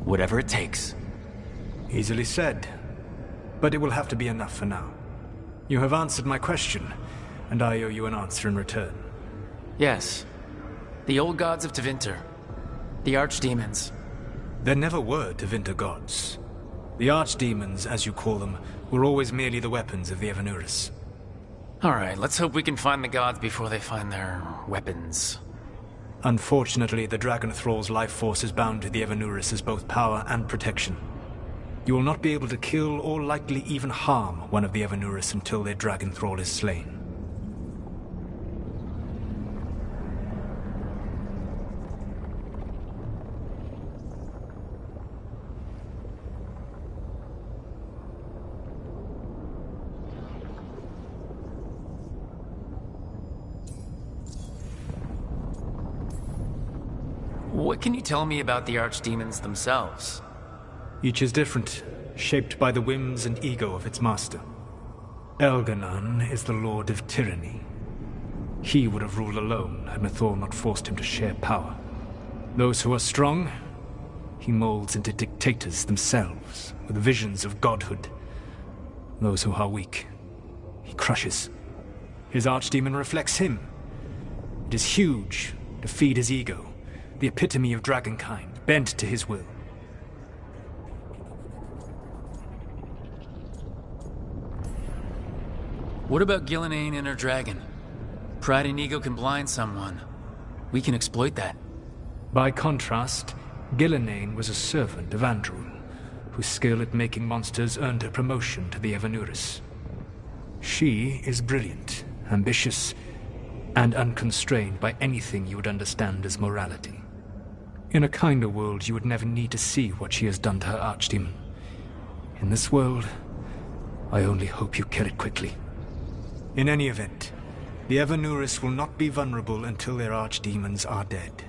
Whatever it takes. Easily said. But it will have to be enough for now. You have answered my question, and I owe you an answer in return. Yes. The old gods of Tevinter. The archdemons. There never were Tevinter gods. The archdemons, as you call them, were always merely the weapons of the Evanuris. Alright, let's hope we can find the gods before they find their weapons. Unfortunately, the Dragon Thrall's life force is bound to the Evanuris as both power and protection. You will not be able to kill or likely even harm one of the Evanuris until their Dragon Thrall is slain. What can you tell me about the archdemons themselves? Each is different, shaped by the whims and ego of its master. Elganan is the Lord of Tyranny. He would have ruled alone had Mythor not forced him to share power. Those who are strong, he molds into dictators themselves, with visions of godhood. Those who are weak, he crushes. His archdemon reflects him. It is huge to feed his ego, the epitome of dragonkind, bent to his will. What about Gillenane and her dragon? Pride and ego can blind someone. We can exploit that. By contrast, Gillenane was a servant of Andrul, whose skill at making monsters earned her promotion to the Evanuris. She is brilliant, ambitious, and unconstrained by anything you would understand as morality. In a kinder world, you would never need to see what she has done to her archdemon. In this world, I only hope you kill it quickly. In any event, the Evanuris will not be vulnerable until their archdemons are dead.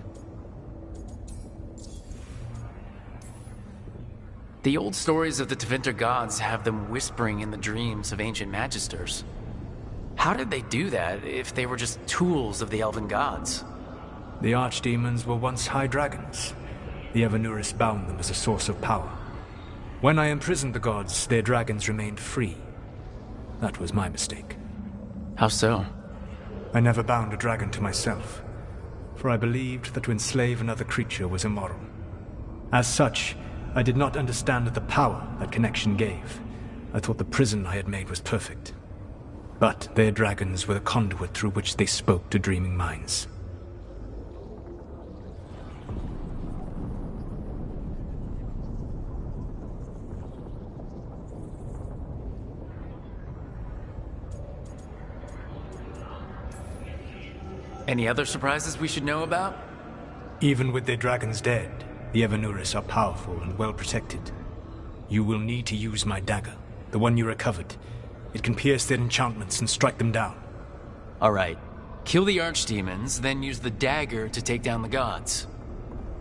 The old stories of the Tevinter gods have them whispering in the dreams of ancient magisters. How did they do that if they were just tools of the elven gods? The archdemons were once high dragons. The Evanuris bound them as a source of power. When I imprisoned the gods, their dragons remained free. That was my mistake. How so? I never bound a dragon to myself, for I believed that to enslave another creature was immoral. As such, I did not understand the power that connection gave. I thought the prison I had made was perfect. But their dragons were the conduit through which they spoke to dreaming minds. Any other surprises we should know about? Even with their dragons dead, the Evanuris are powerful and well protected. You will need to use my dagger, the one you recovered. It can pierce their enchantments and strike them down. Alright. Kill the archdemons, then use the dagger to take down the gods.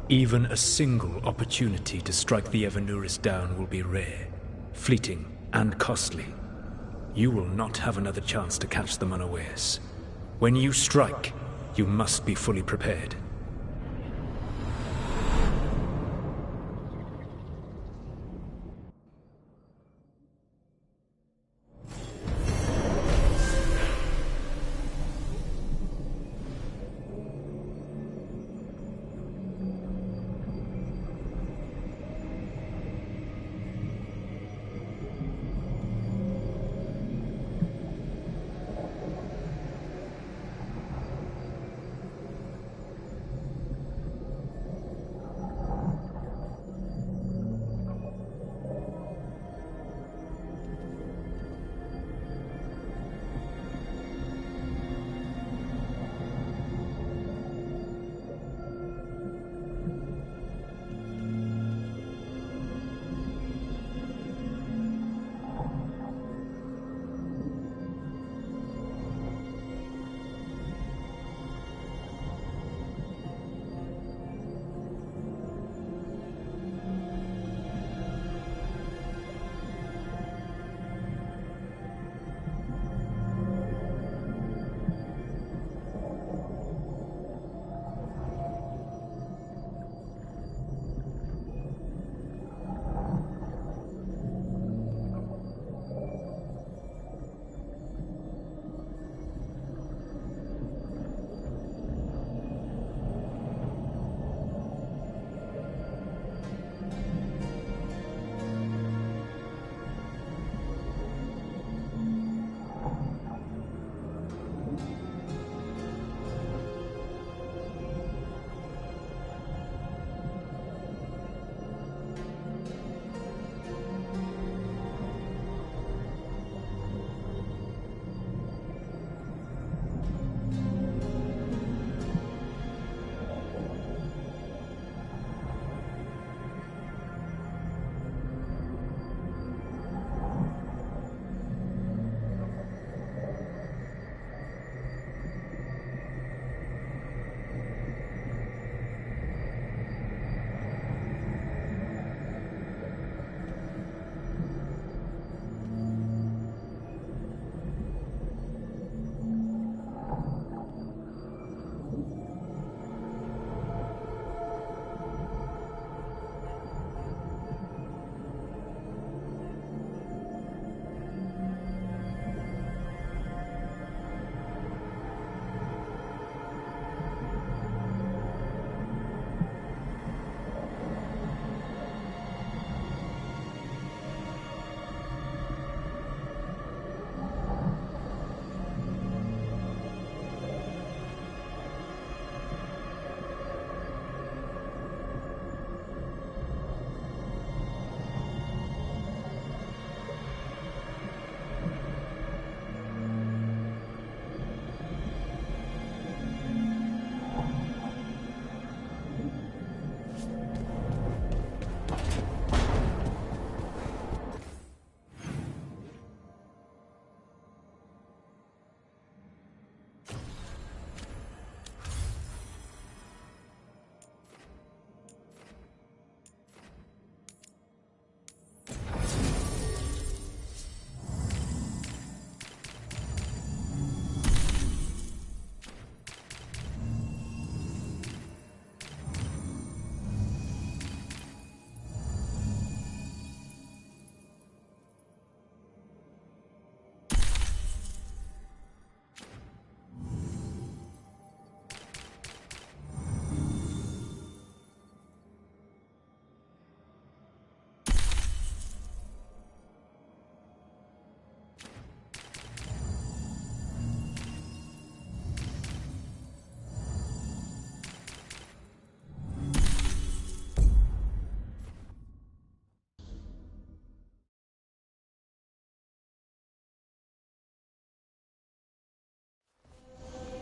Even a single opportunity to strike the Evanuris down will be rare, fleeting, and costly. You will not have another chance to catch them unawares. When you strike, you must be fully prepared.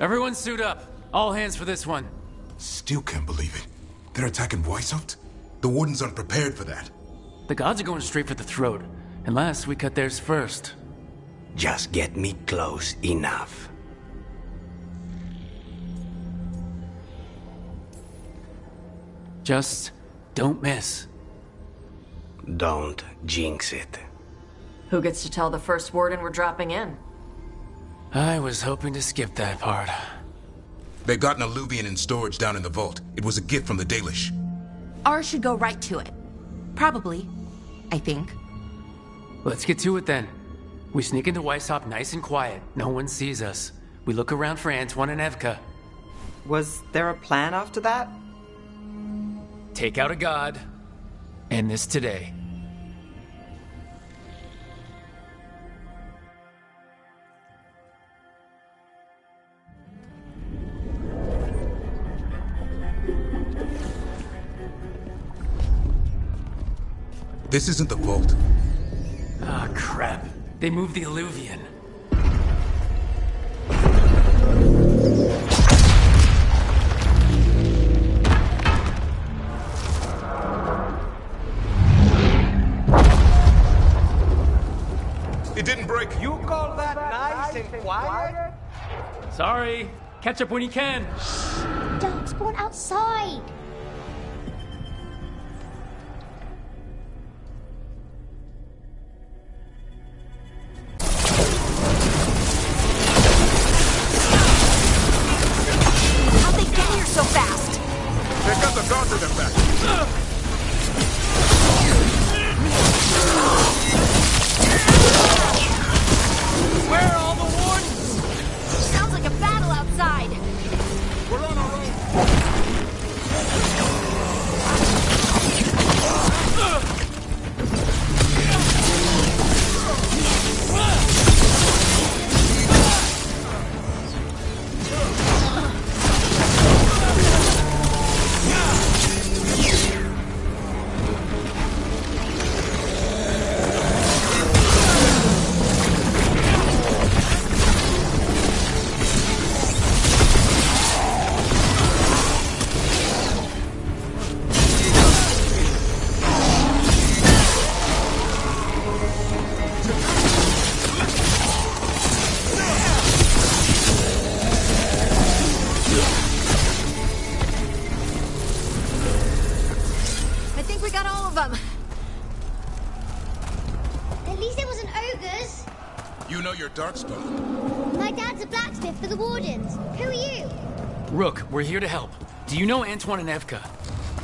Everyone suit up. All hands for this one. Still can't believe it. They're attacking Weishaupt? The Wardens aren't prepared for that. The gods are going straight for the throat, unless we cut theirs first. Just get me close enough. Just don't miss. Don't jinx it. Who gets to tell the first warden we're dropping in? I was hoping to skip that part. They've got an Alluvian in storage down in the vault. It was a gift from the Dalish. Ours should go right to it. Probably. I think. Let's get to it then. We sneak into Weishaupt nice and quiet. No one sees us. We look around for Antoine and Evka. Was there a plan after that? Take out a god. End this today. This isn't the vault. Ah, crap. They moved the Alluvian. It didn't break. You call that nice and quiet? Sorry. Catch up when you can. Darkspawn outside. How'd they get here so fast? They got the guards in their back. Where are all the wardens? Sounds like a battle outside. We're on our own. I think we got all of them. At least it wasn't ogres. You know your Darkspawn. My dad's a blacksmith for the Wardens. Who are you? Rook, we're here to help. Do you know Antoine and Evka?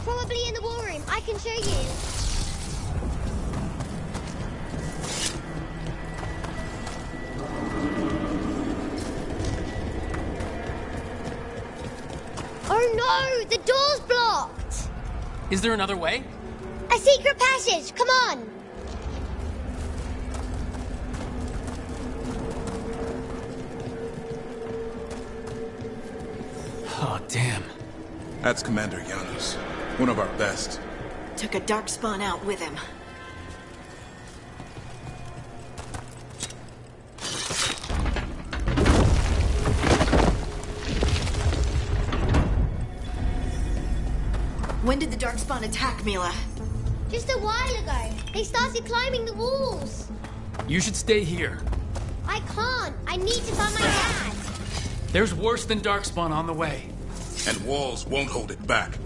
Probably in the war room. I can show you. Oh no! The door's blocked! Is there another way? A secret passage! Come on! Oh, damn. That's Commander Janos. One of our best. Took a Darkspawn out with him. When did the Darkspawn attack, Mila? Just a while ago. They started climbing the walls. You should stay here. I can't. I need to find my dad. There's worse than Darkspawn on the way. And walls won't hold it back.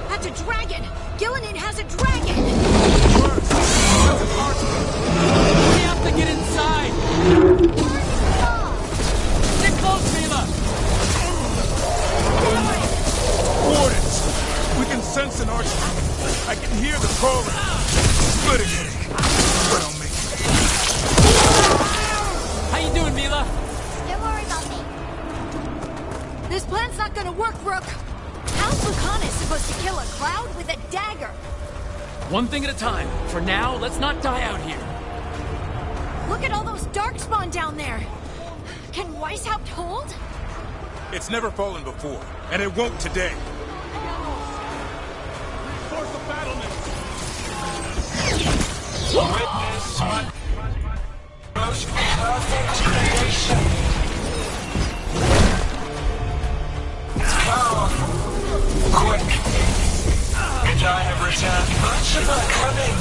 That's a dragon! Gillinan has a dragon! We have to get inside! Get close, Mila! Wardens! We can sense an arch. I can hear the crawling. Splitting headache. But I'll make it. How you doing, Mila? Don't worry about me. This plan's not gonna work, Rook. How's Lucanus supposed to kill a cloud with a dagger? One thing at a time. For now, let's not die out here. Look at all those darkspawn down there. Can Weishaupt hold? It's never fallen before, and it won't today. Reinforce the battlements! Witness my most perfect creation. Come, quick. And I have returned much of my cunning.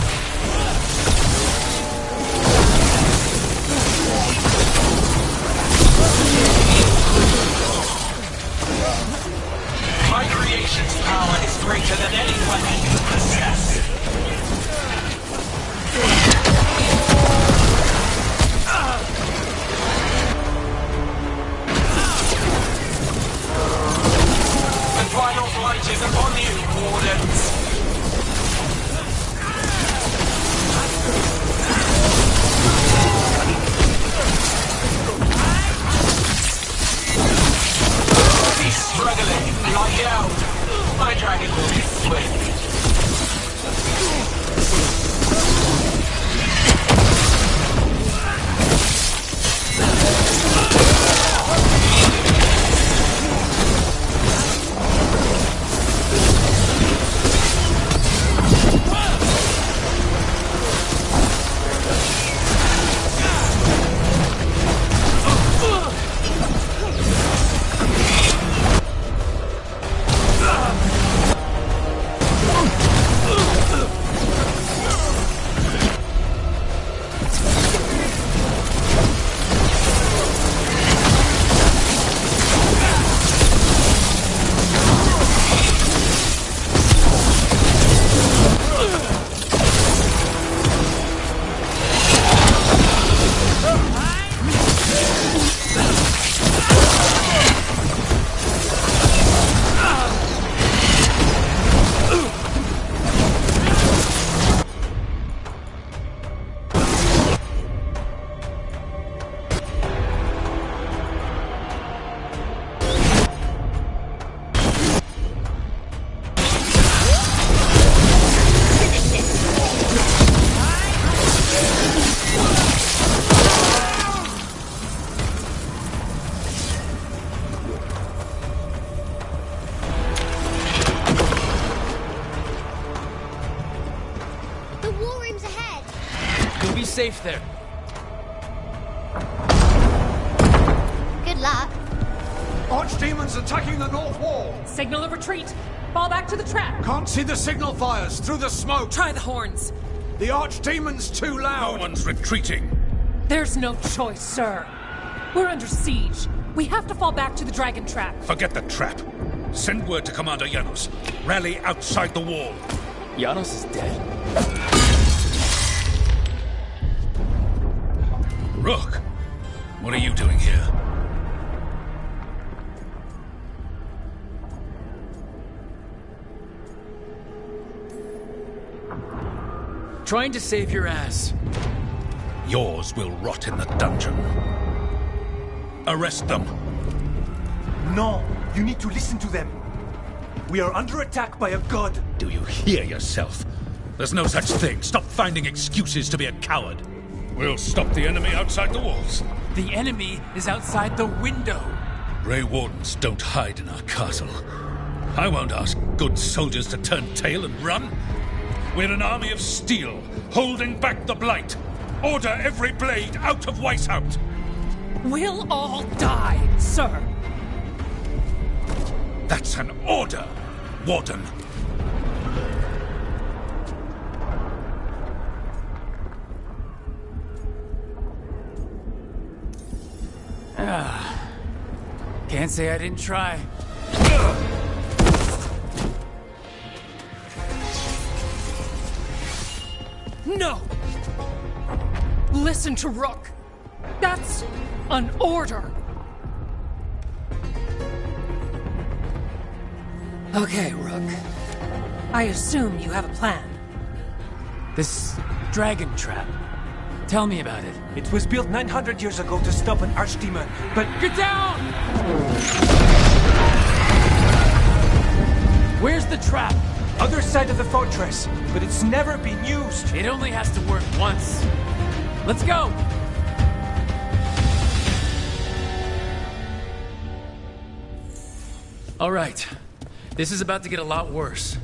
My creation's power is greater than any weapon you possess. The final flight is upon you, Wardens. He's struggling. Lock it out. My dragon will be swift. Safe there. Good luck. Archdemons attacking the north wall. Signal of retreat. Fall back to the trap. Can't see the signal fires through the smoke. Try the horns. The Archdemon's too loud. No one's retreating. There's no choice, sir. We're under siege. We have to fall back to the dragon trap. Forget the trap. Send word to Commander Janos. Rally outside the wall. Janos is dead. Rook, what are you doing here? Trying to save your ass. Yours will rot in the dungeon. Arrest them. No, you need to listen to them. We are under attack by a god. Do you hear yourself? There's no such thing. Stop finding excuses to be a coward. We'll stop the enemy outside the walls. The enemy is outside the window. Grey Wardens don't hide in our castle. I won't ask good soldiers to turn tail and run. We're an army of steel, holding back the blight. Order every blade out of Weishaupt. We'll all die, sir. That's an order, Warden. Can't say I didn't try. No! listen to Rook. That's an order. Okay, Rook. I assume you have a plan. This dragon trap. Tell me about it. It was built 900 years ago to stop an archdemon, but... Get down! Where's the trap? Other side of the fortress, but it's never been used. It only has to work once. Let's go! All right. This is about to get a lot worse.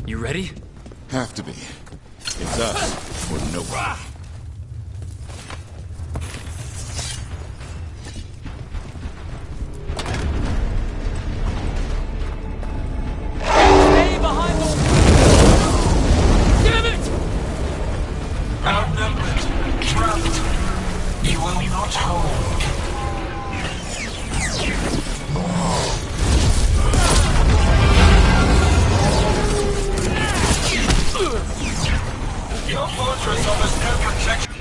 You ready? Have to be. It's us or nobody. Stay behind the... Damn it! Outnumbered, trapped, you will not hold. Your fortress offers no protection.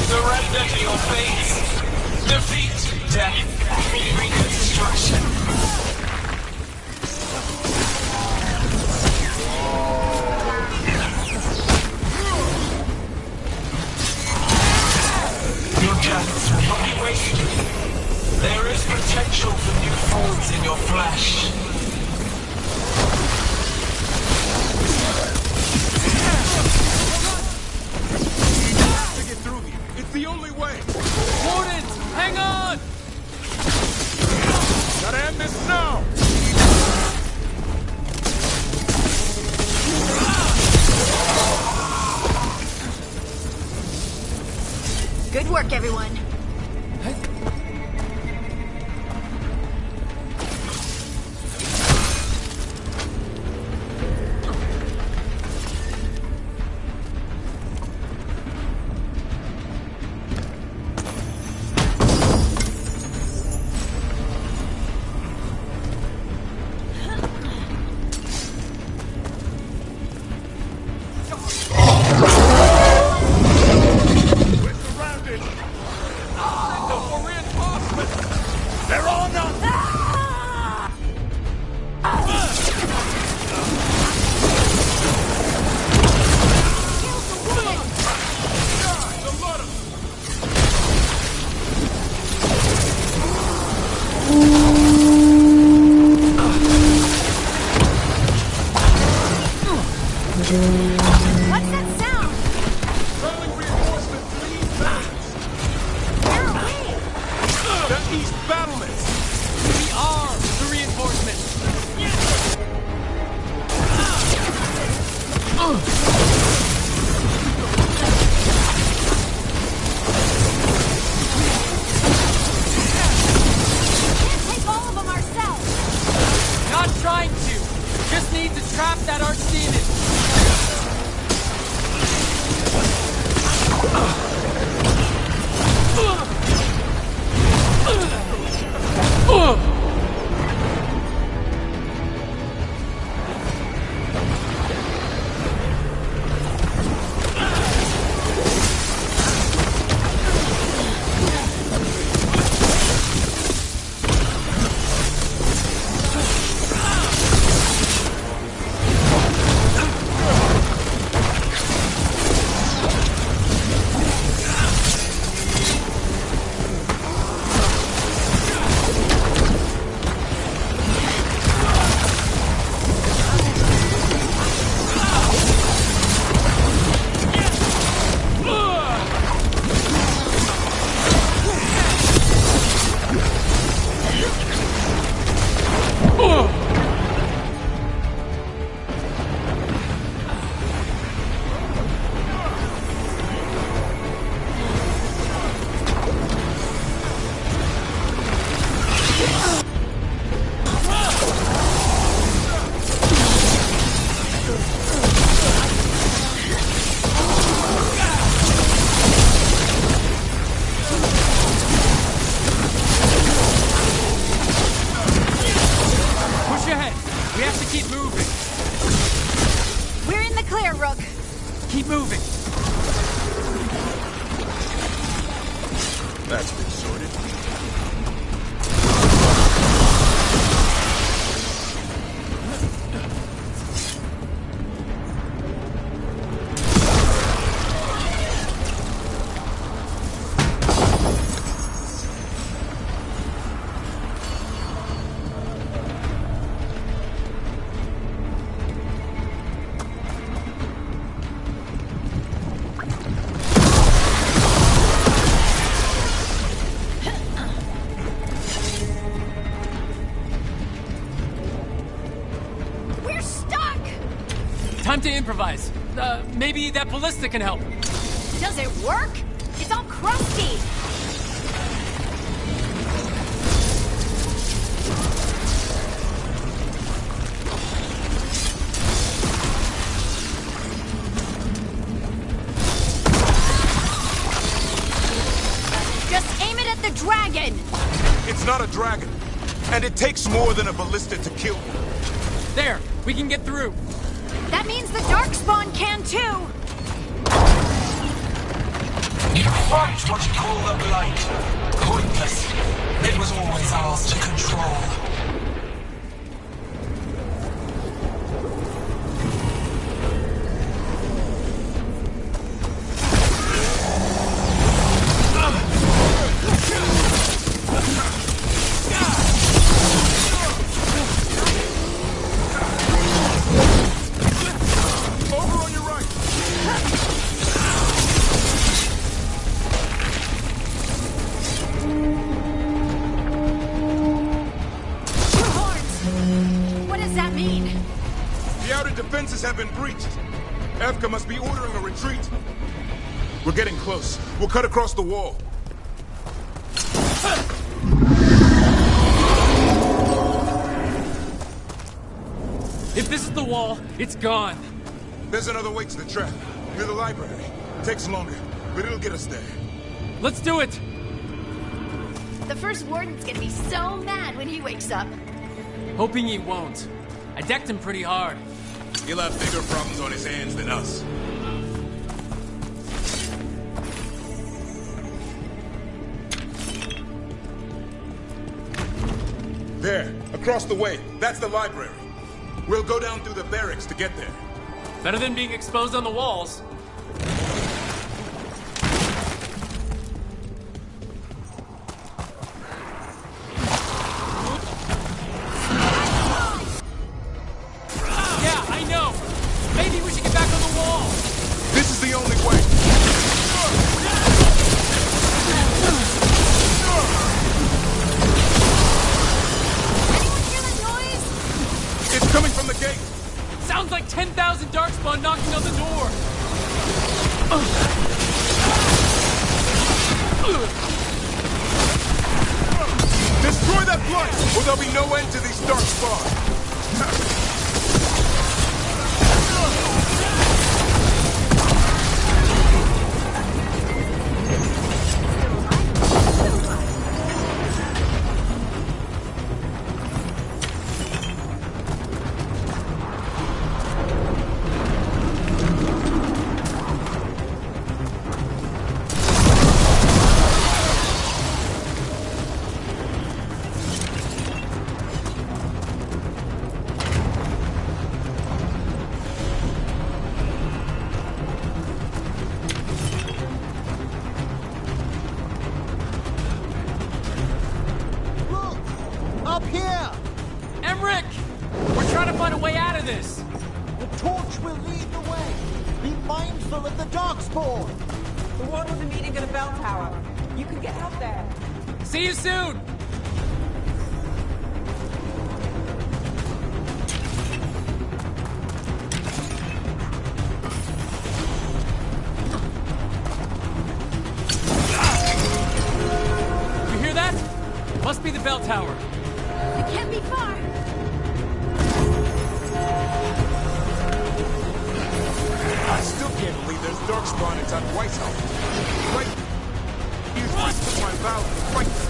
Surrender to your fate. Defeat, death, reconstruction. Your talents will not be wasted. There is potential for new forms in your flesh. To get through here. It's the only way. Wardens, hang on! Gotta end this now. Good work, everyone. What's that sound? Calling reinforcements to the east battlements. Where are we? The east battlements. We are the reinforcements! Can't take all of them ourselves. Not trying to! Just need to trap that archdemon! moving! We're in the clear, Rook. Keep moving. That's been sorted. Time to improvise. Maybe that ballista can help. Does it work? It's all crusty. Just aim it at the dragon. It's not a dragon. And it takes more than a ballista to kill one. There, we can get through. That means the Darkspawn can too! You fight what you call the Blight. Pointless. It was always ours to control. Have been breached. Efka must be ordering a retreat. We're getting close. We'll cut across the wall. If this is the wall, it's gone. There's another way to the trap. Near the library. Takes longer, but it'll get us there. Let's do it! The first warden's gonna be so mad when he wakes up. Hoping he won't. I decked him pretty hard. He'll have bigger problems on his hands than us. There, across the way. That's the library. We'll go down through the barracks to get there. Better than being exposed on the walls. Sounds like 10,000 Darkspawn knocking on the door! Destroy that blight, or there'll be no end to these Darkspawn! See you soon! You hear that? Must be the bell tower. It can't be far. I still can't believe there's Darkspawn inside White's house. Right? Use my valve to fight them.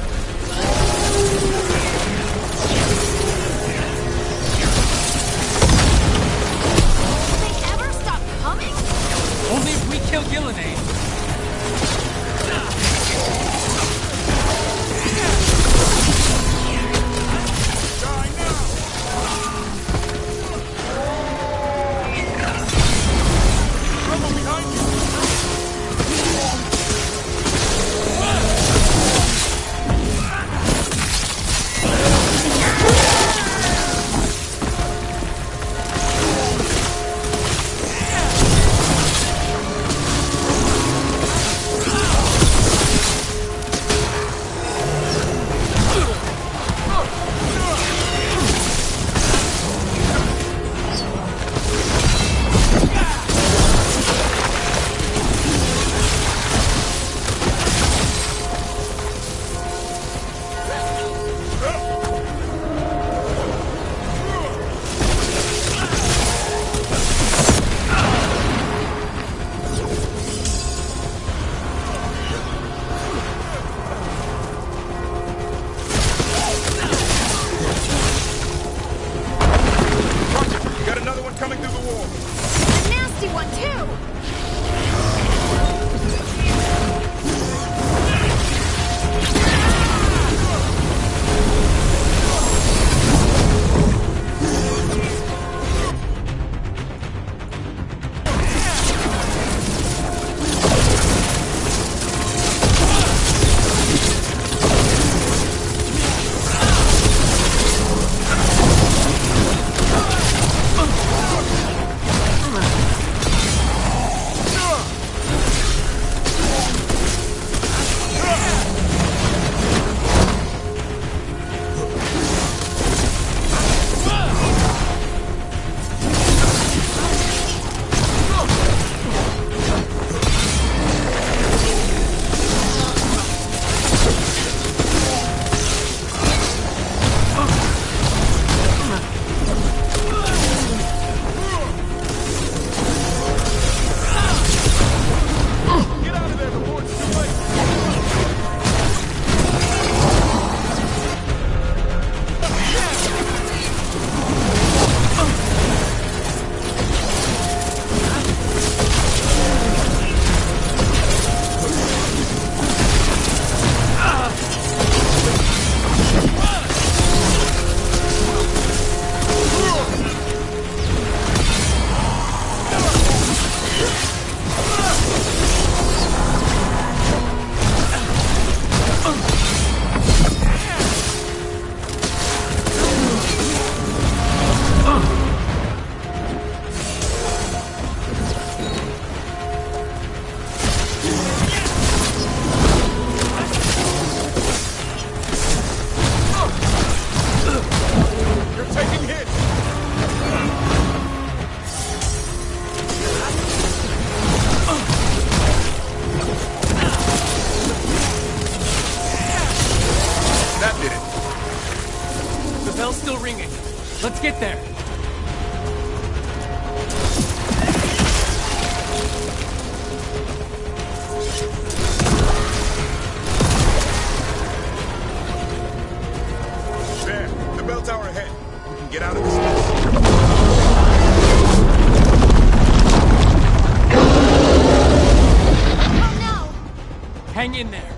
in there.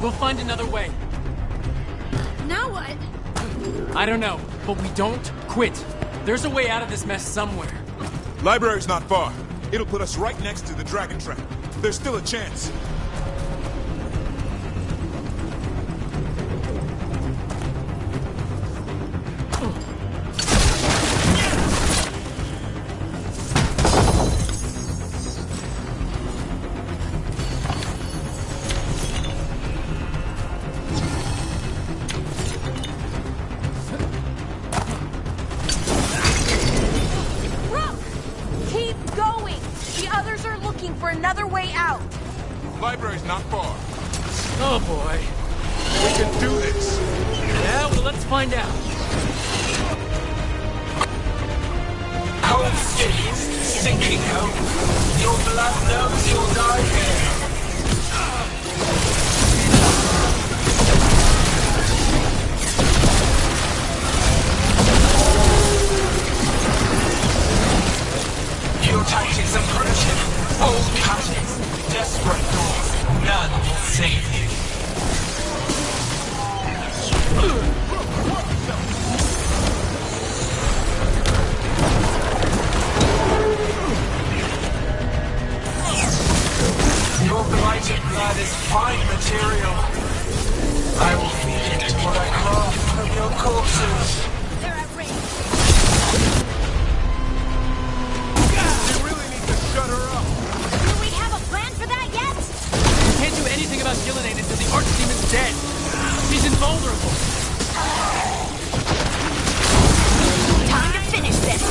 We'll find another way. Now what? I don't know, but we don't quit. There's a way out of this mess somewhere. Library's not far. It'll put us right next to the dragon trap. There's still a chance. Another way out. Library's not far. Oh boy. We can do this. Yeah, well, let's find out. Cold cities, sinking home. Your blood knows you'll die here. Your tactics are primitive. Old patterns, desperate doors, none will save you. Your blighted blood is fine material. I will feed it to what I craft from your corpses. They're at range. We really need to shut her up. Do we have a plan for that yet? We can't do anything about Gillenane until the Archdemon's dead. She's invulnerable. Time to finish this.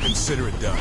Consider it done.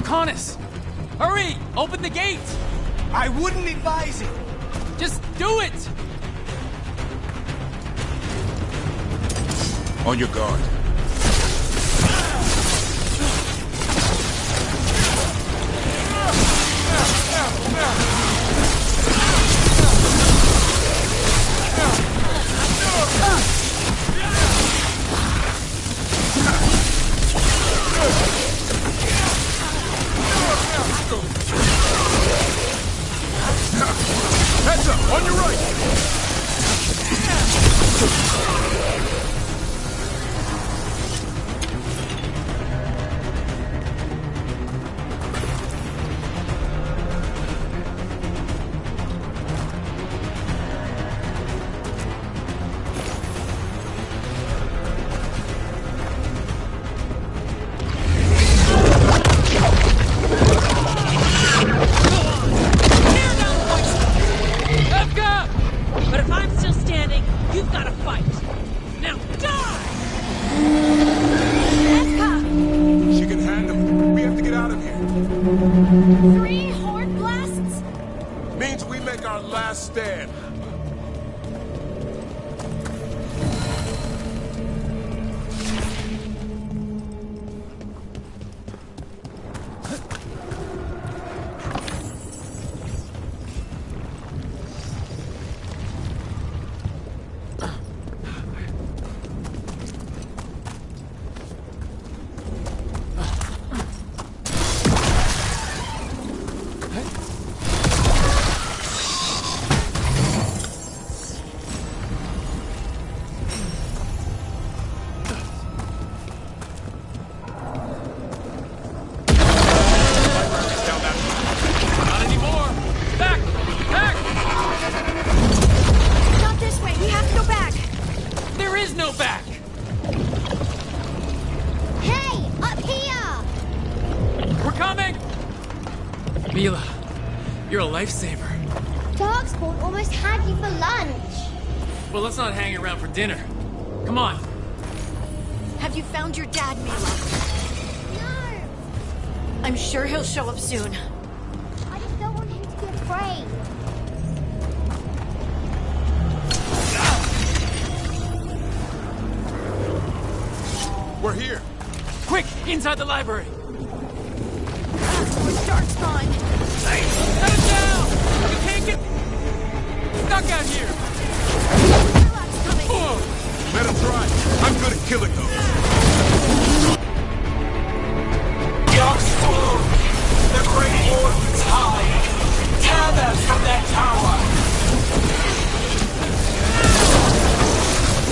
Lucanus! Hurry! Open the gate! I wouldn't advise it! Just do it! On your guard. Heads up, on your right! But if I'm still standing, you've got to fight. Now die! She can handle it. We have to get out of here. 3 horde blasts? Means we make our last stand. Not anymore! Back! Back! Not this way. We have to go back. There is no back! Hey, up here! We're coming! Mila, you're a lifesaver. Darkspawn almost had you for lunch. Well, let's not hang around for dinner. Come on. Have you found your dad, Mila? No, I'm sure he'll show up soon. I just don't want him to be afraid. We're here. Quick, inside the library. More Darkspawn. Shut it down! We can't get stuck out here. Let him try. I'm good at killing those. Darkspawn! The Great Warden's high! Tear them from their tower!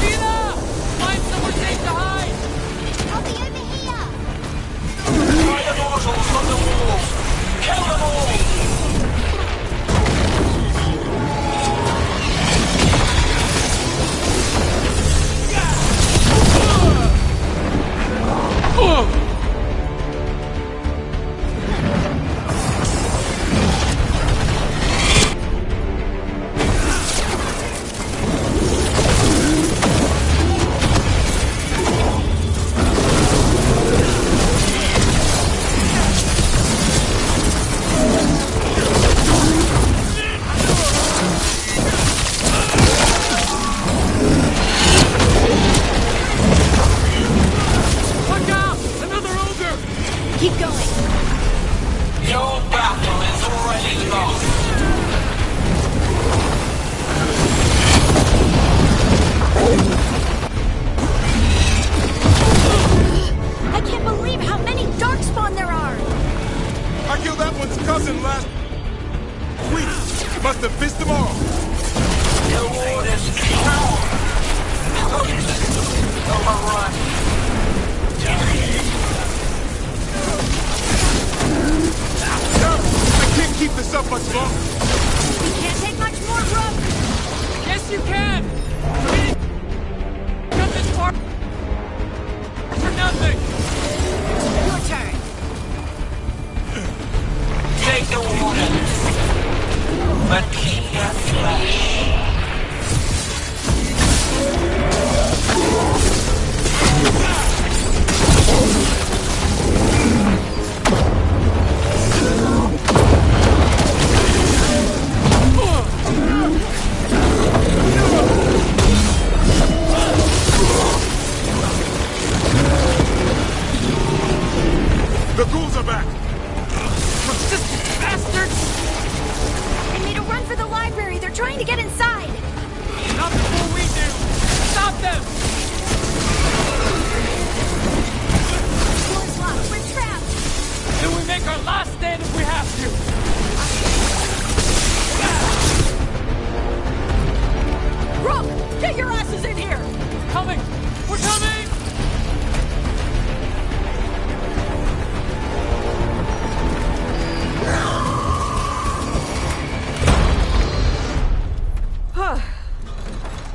Tina! Find somewhere safe to hide! I'll be over here. Find the mortals on the walls! Kill them all! Look out! Another ogre! Keep going. Your battle is already lost! I can't believe how many Darkspawn there are. I killed that one's cousin last week. Must have pissed them off. The Warden's power! Overrun! I can't keep this up much longer. We can't take much more, Rook. Yes, you can! We didn't come this far for nothing! Your turn. Take the Wardens! But keep their flesh! get inside! Not before we do! Stop them! Door's locked. We're trapped! Then we make our last stand if we have to! Rook! Get your asses in here! Coming! We're coming!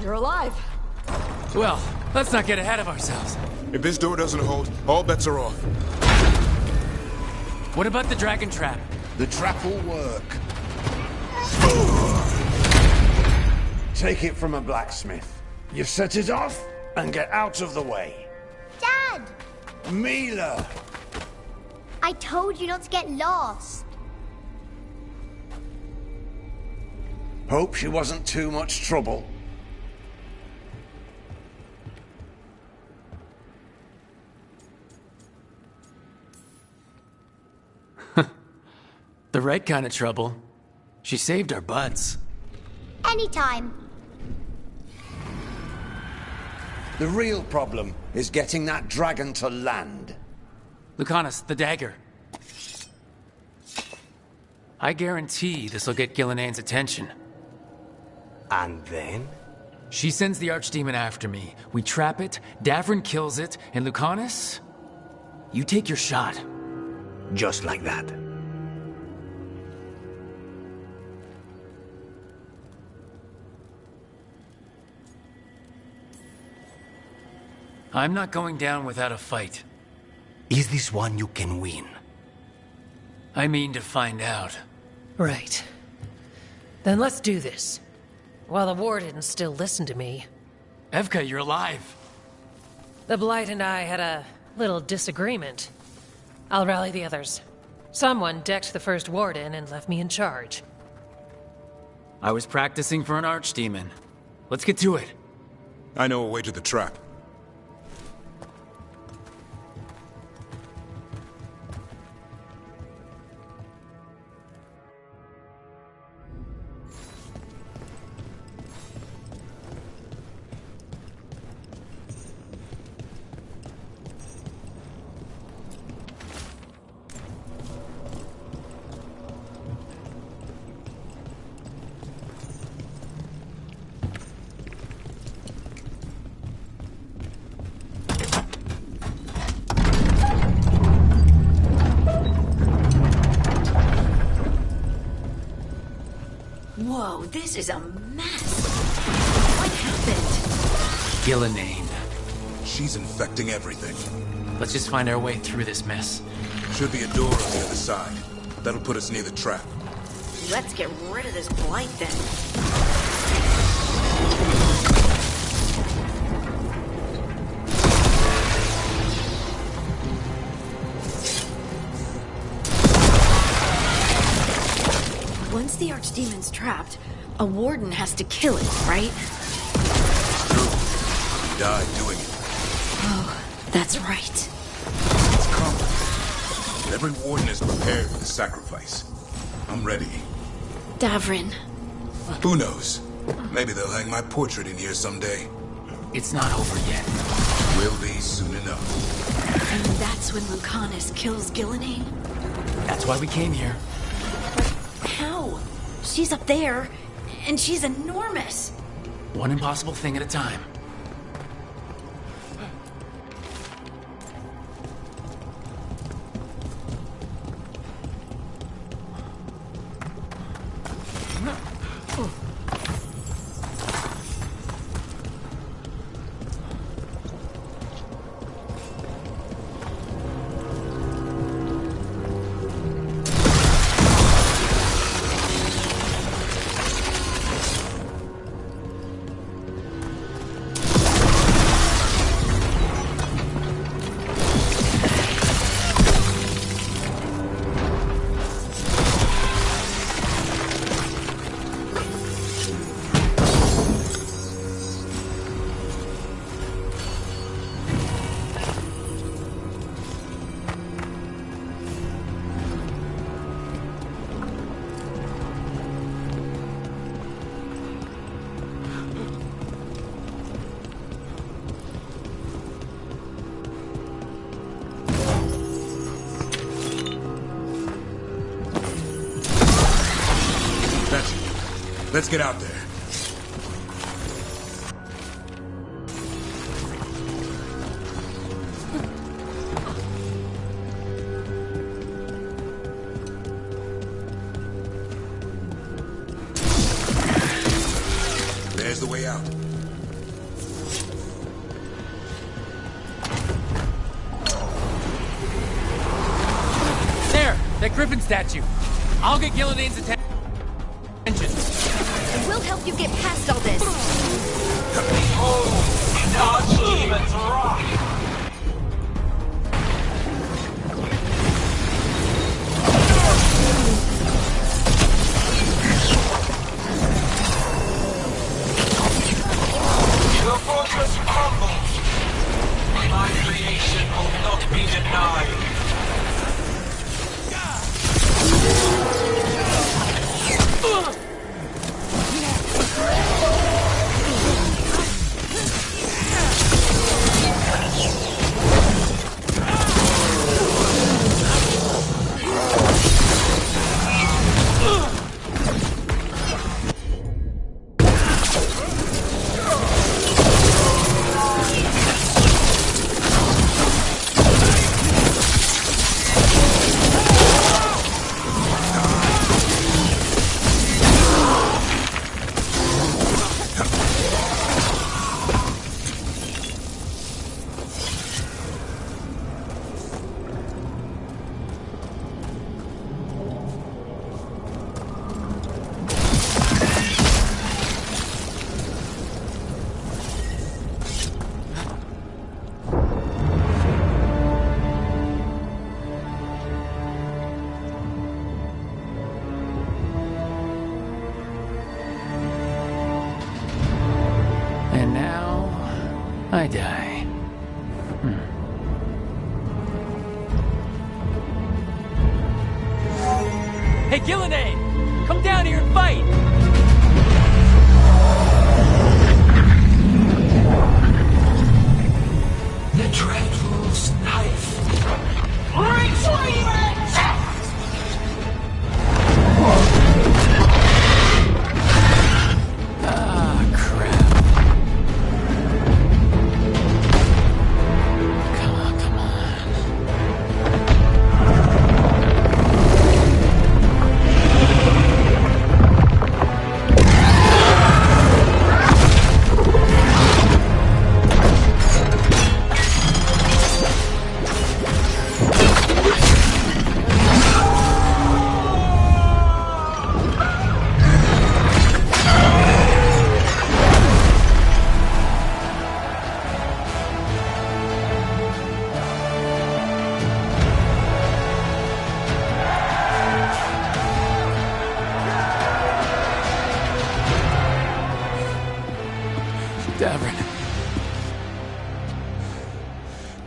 You're alive. Well, let's not get ahead of ourselves. If this door doesn't hold, all bets are off. What about the dragon trap? The trap will work. Take it from a blacksmith. You set it off and get out of the way. Dad! Mila! I told you not to get lost. Hope she wasn't too much trouble. The right kind of trouble. She saved our butts. Anytime. The real problem is getting that dragon to land. Lucanus, the dagger. I guarantee this'll get Gillinean's attention. And then? She sends the archdemon after me. We trap it, Davrin kills it, and Lucanus? You take your shot. Just like that. I'm not going down without a fight. Is this one you can win? I mean to find out. Right. Then let's do this. While the Warden's still listen to me. Evka, you're alive. The Blight and I had a little disagreement. I'll rally the others. Someone decked the first Warden and left me in charge. I was practicing for an archdemon. Let's get to it. I know a way to the trap. Whoa, this is a mess. What happened? Gillinane. She's infecting everything. Let's just find our way through this mess. Should be a door on the other side. That'll put us near the trap. Let's get rid of this blight then. Once the archdemon's trapped, a warden has to kill it, right? He died doing it. Oh, that's right. It's complicated. Every warden is prepared for the sacrifice. I'm ready. Davrin. Who knows? Maybe they'll hang my portrait in here someday. It's not over yet. Will be soon enough. And that's when Lucanus kills Gillinane? That's why we came here. How? She's up there, and she's enormous. One impossible thing at a time. Let's get out there. There's the way out. There! That griffin statue! I'll get Gillidane's attention. We'll help you get past all this. Behold, an archdemon's wrath! The fortress crumbles. My creation will not be denied. And now, I die. Hey, Gillinane! Come down here and fight! The Dreadful's knife. Retrieve it! Ah, crap. Come on. Davrin.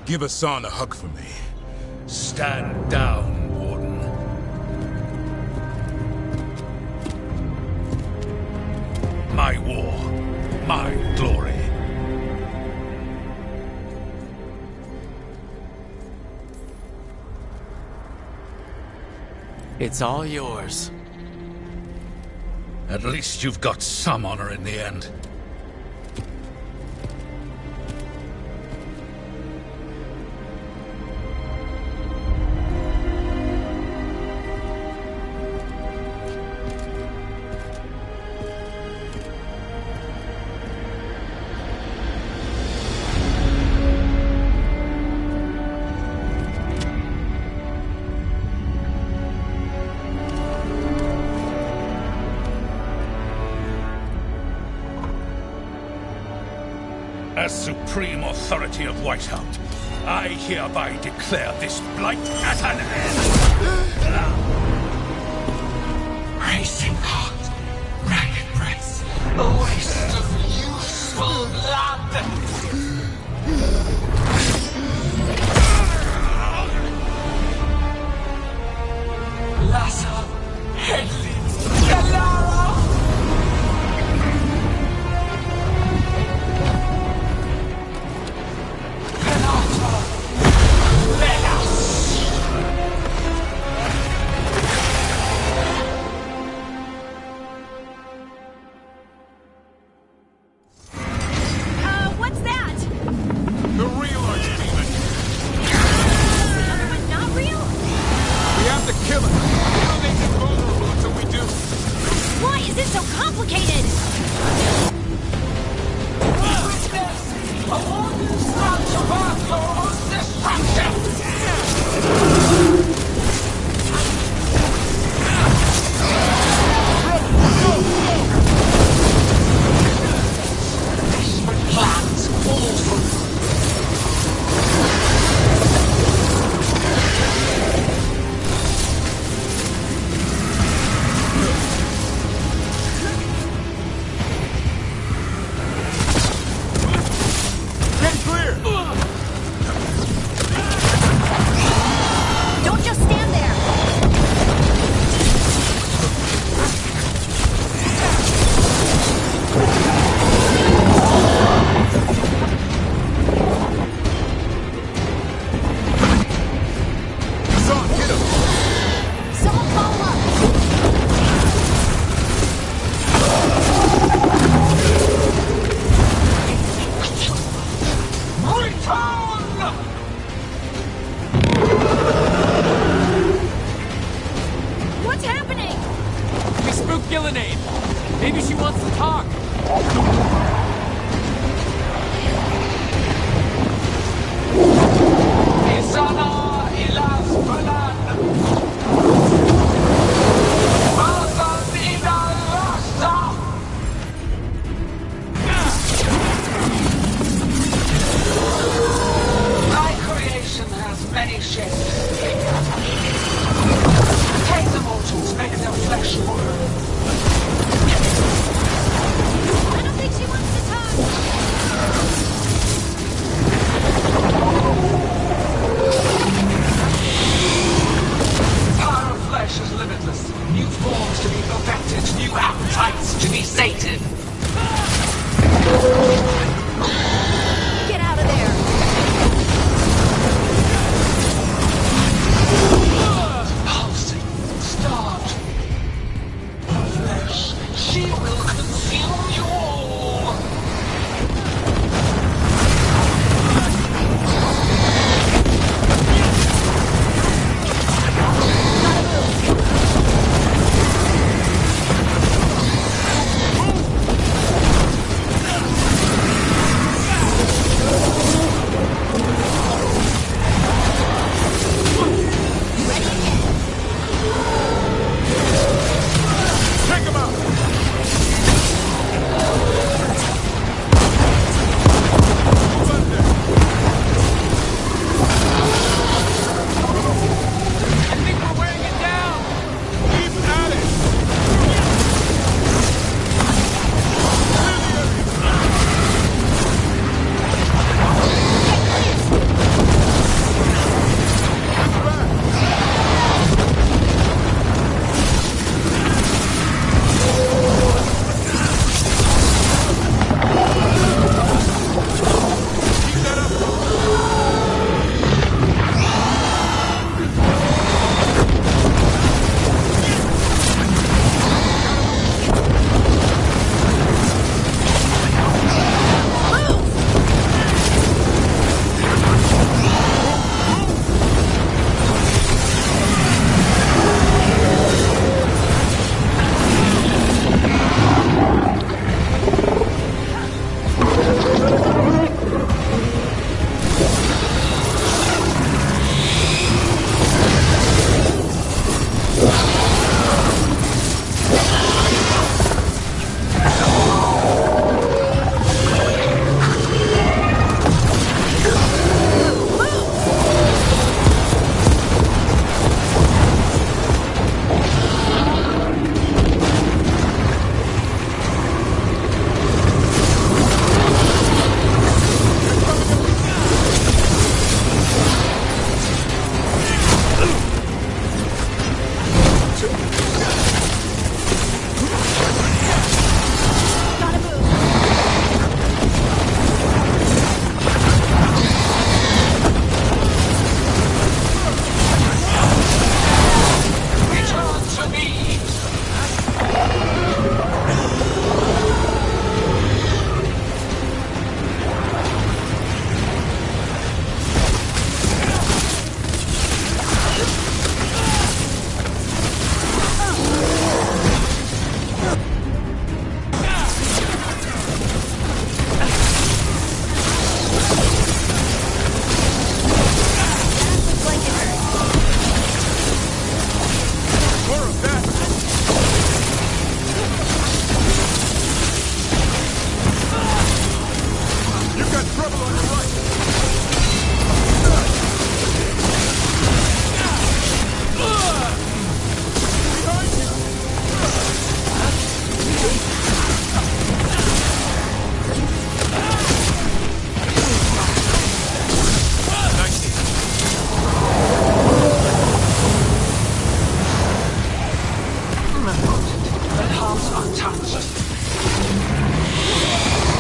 Give Hassan a hug for me. Stand down, Warden. My war, my glory. It's all yours. At least you've got some honor in the end. As supreme authority of Whitehound, I hereby declare this blight at an end. Racing heart, ragged breath, a waste of useful blood. Lassa, Headley, Galara. complicated! Don't just stand there! Son, get him! Someone follow up! What's happening? We spooked Gillenade. Maybe she wants to talk. My creation has many shapes. Take the mortals, make their flesh burn. I don't think she wants to talk. Power of flesh is limitless. New forms to be perfected, new appetites to be sated. Get out of there! Pulsing, starved. Her flesh, she will consume you all. Take him out!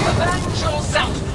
Avenge yourself!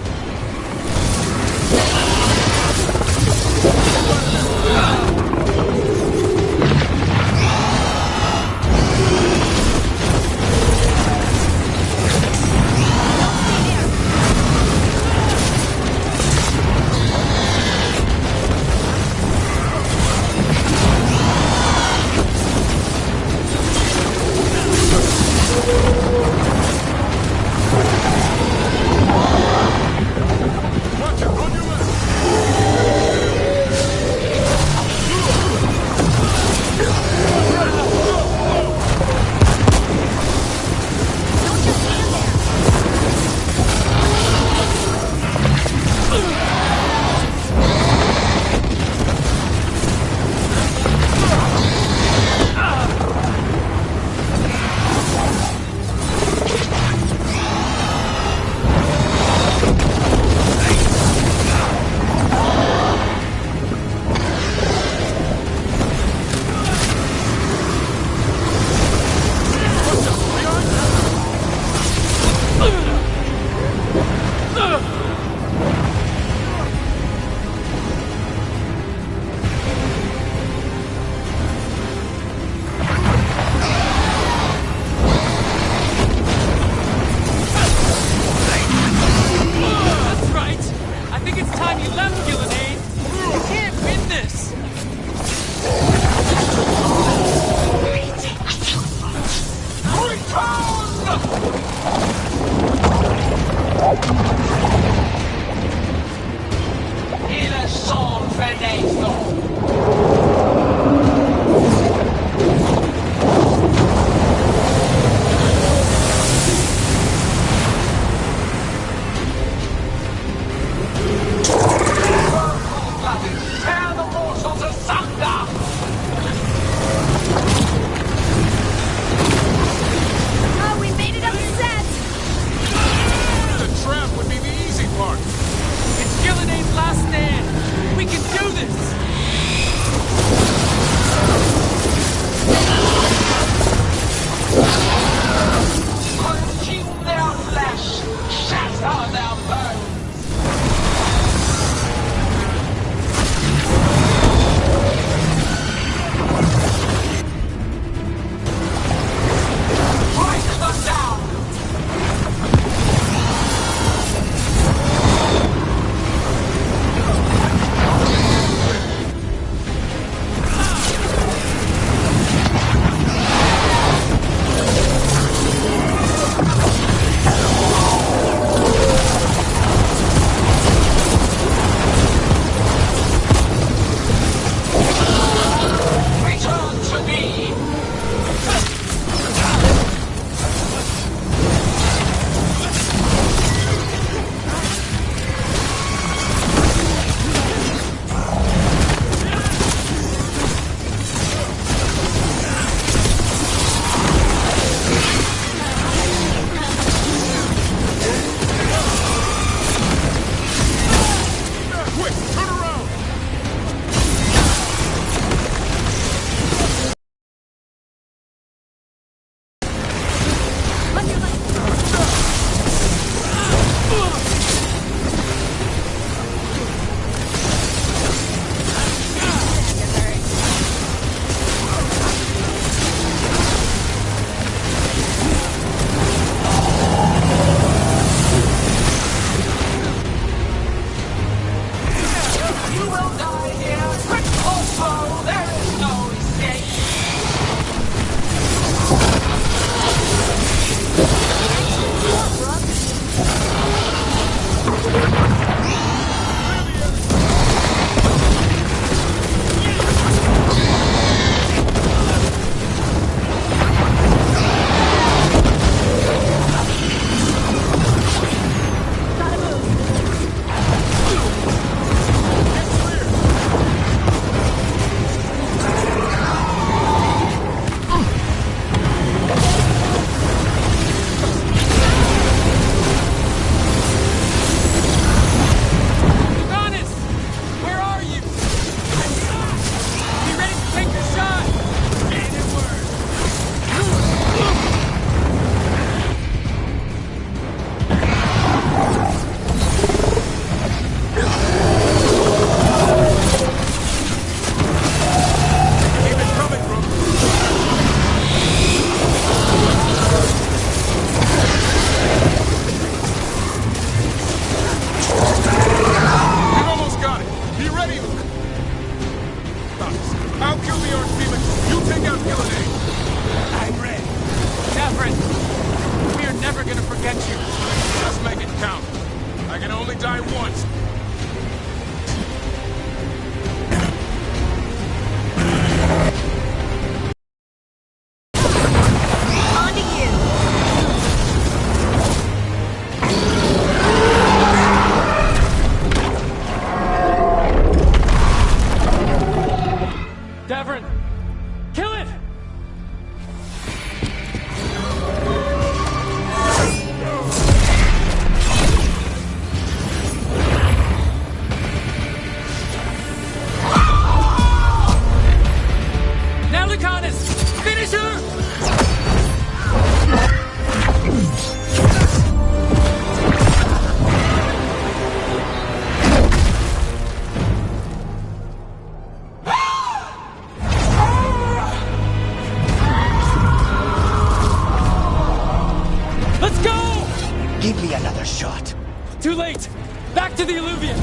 Give me another shot. Too late! Back to the Illuvian!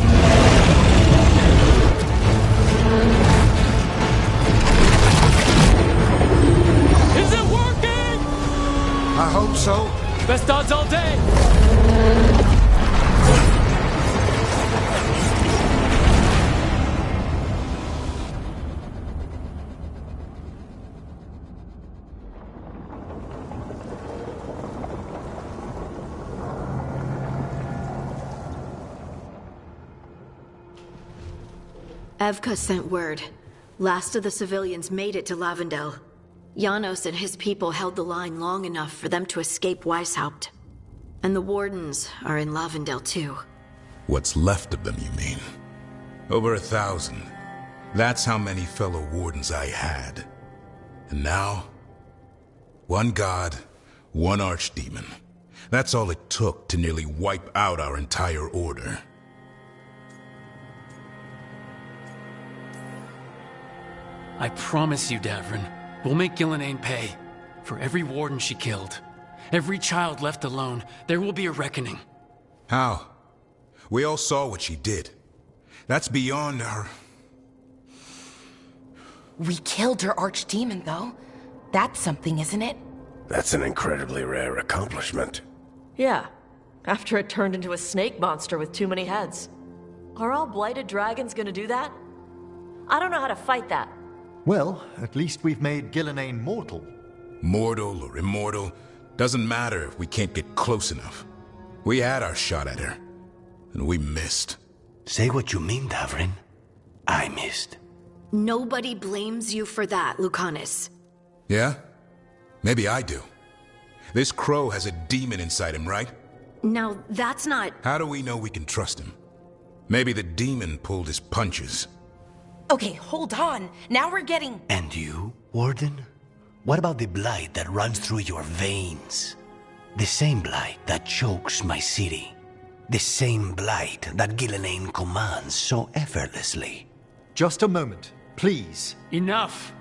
Is it working? I hope so. Best odds all day! Evka sent word. Last of the civilians made it to Lavendel. Janos and his people held the line long enough for them to escape Weishaupt. And the Wardens are in Lavendel too. What's left of them, you mean? Over 1,000. That's how many fellow Wardens I had. And now, one god, one archdemon. That's all it took to nearly wipe out our entire order. I promise you, Davrin, we'll make Gillenane pay. For every warden she killed, every child left alone, there will be a reckoning. How? We all saw what she did. That's beyond our... We killed her archdemon, though. That's something, isn't it? That's an incredibly rare accomplishment. Yeah, after it turned into a snake monster with too many heads. Are all blighted dragons gonna do that? I don't know how to fight that. Well, at least we've made Gillenane mortal. Mortal or immortal, doesn't matter if we can't get close enough. We had our shot at her, and we missed. Say what you mean, Davrin. I missed. Nobody blames you for that, Lucanus. Yeah? Maybe I do. This crow has a demon inside him, right? Now, that's not... How do we know we can trust him? Maybe the demon pulled his punches. Okay, hold on. Now we're getting... And you, Warden? What about the blight that runs through your veins? The same blight that chokes my city. The same blight that Gillenane commands so effortlessly. Just a moment, please. Enough!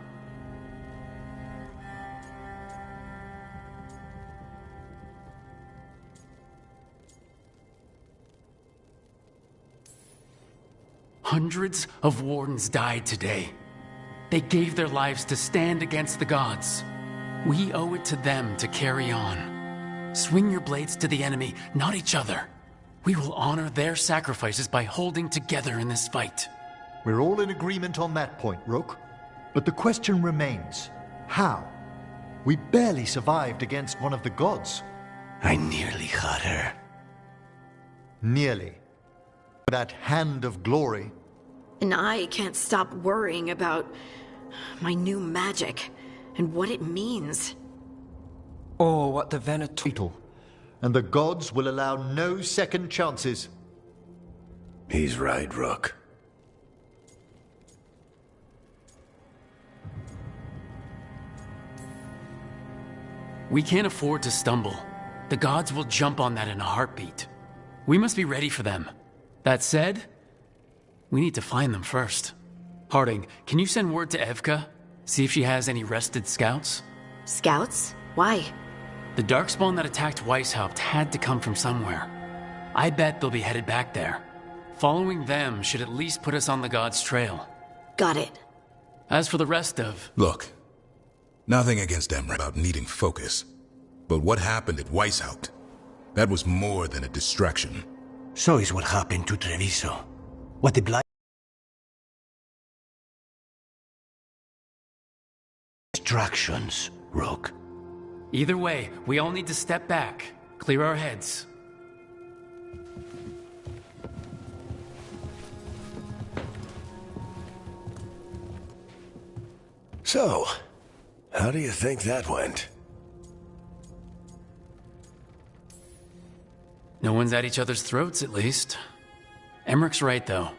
Hundreds of wardens died today. They gave their lives to stand against the gods. We owe it to them to carry on. Swing your blades to the enemy, not each other. We will honor their sacrifices by holding together in this fight. We're all in agreement on that point, Rook. But the question remains, how? We barely survived against one of the gods. I nearly had her. Nearly. That hand of glory. And I can't stop worrying about my new magic and what it means. Or what the Venator... And the gods will allow no second chances. He's right, Rook. We can't afford to stumble. The gods will jump on that in a heartbeat. We must be ready for them. That said, we need to find them first. Harding, can you send word to Evka? See if she has any rested scouts? Scouts? Why? The Darkspawn that attacked Weishaupt had to come from somewhere. I bet they'll be headed back there. Following them should at least put us on the gods' trail. Got it. As for the rest of... Look, nothing against Emra about needing focus. But what happened at Weishaupt? That was more than a distraction. So is what happened to Treviso. What the blight... Distractions, Rook. Either way, we all need to step back, clear our heads. So, how do you think that went? No one's at each other's throats, at least. Emmerich's right, though.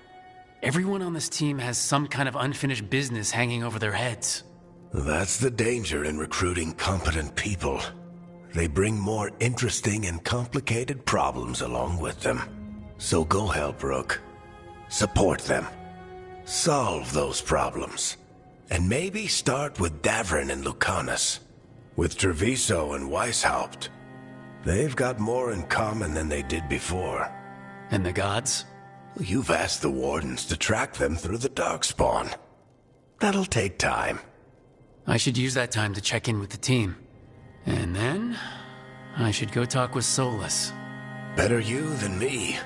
Everyone on this team has some kind of unfinished business hanging over their heads. That's the danger in recruiting competent people. They bring more interesting and complicated problems along with them. So go help, Rook. Support them. Solve those problems. And maybe start with Davrin and Lucanus. With Treviso and Weishaupt. They've got more in common than they did before. And the gods? You've asked the Wardens to track them through the Darkspawn. That'll take time. I should use that time to check in with the team. And then, I should go talk with Solus. Better you than me.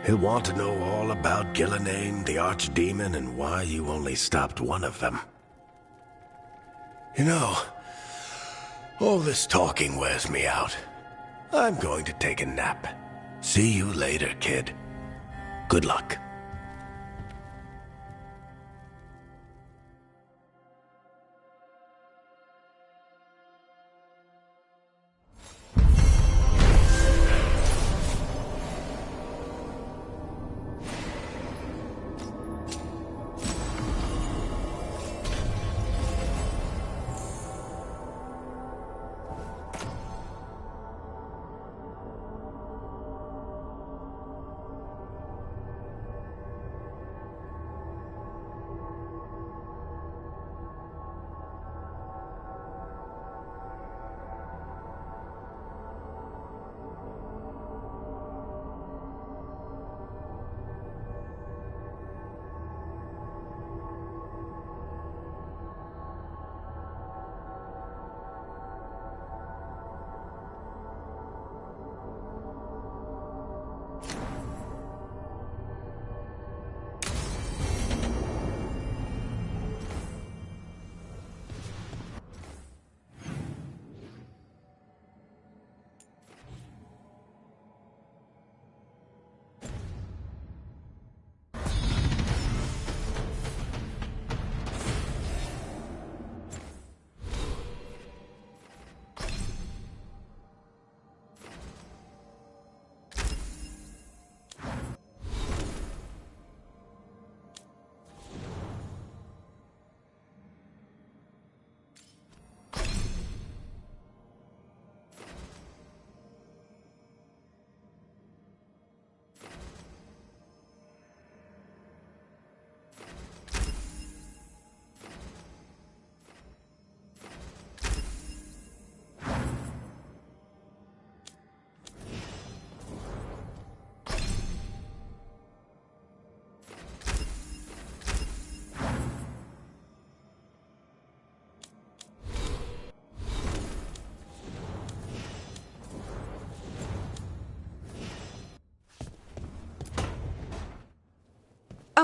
He'll want to know all about Gillenane, the Archdemon, and why you only stopped one of them. You know, all this talking wears me out. I'm going to take a nap. See you later, kid. Good luck.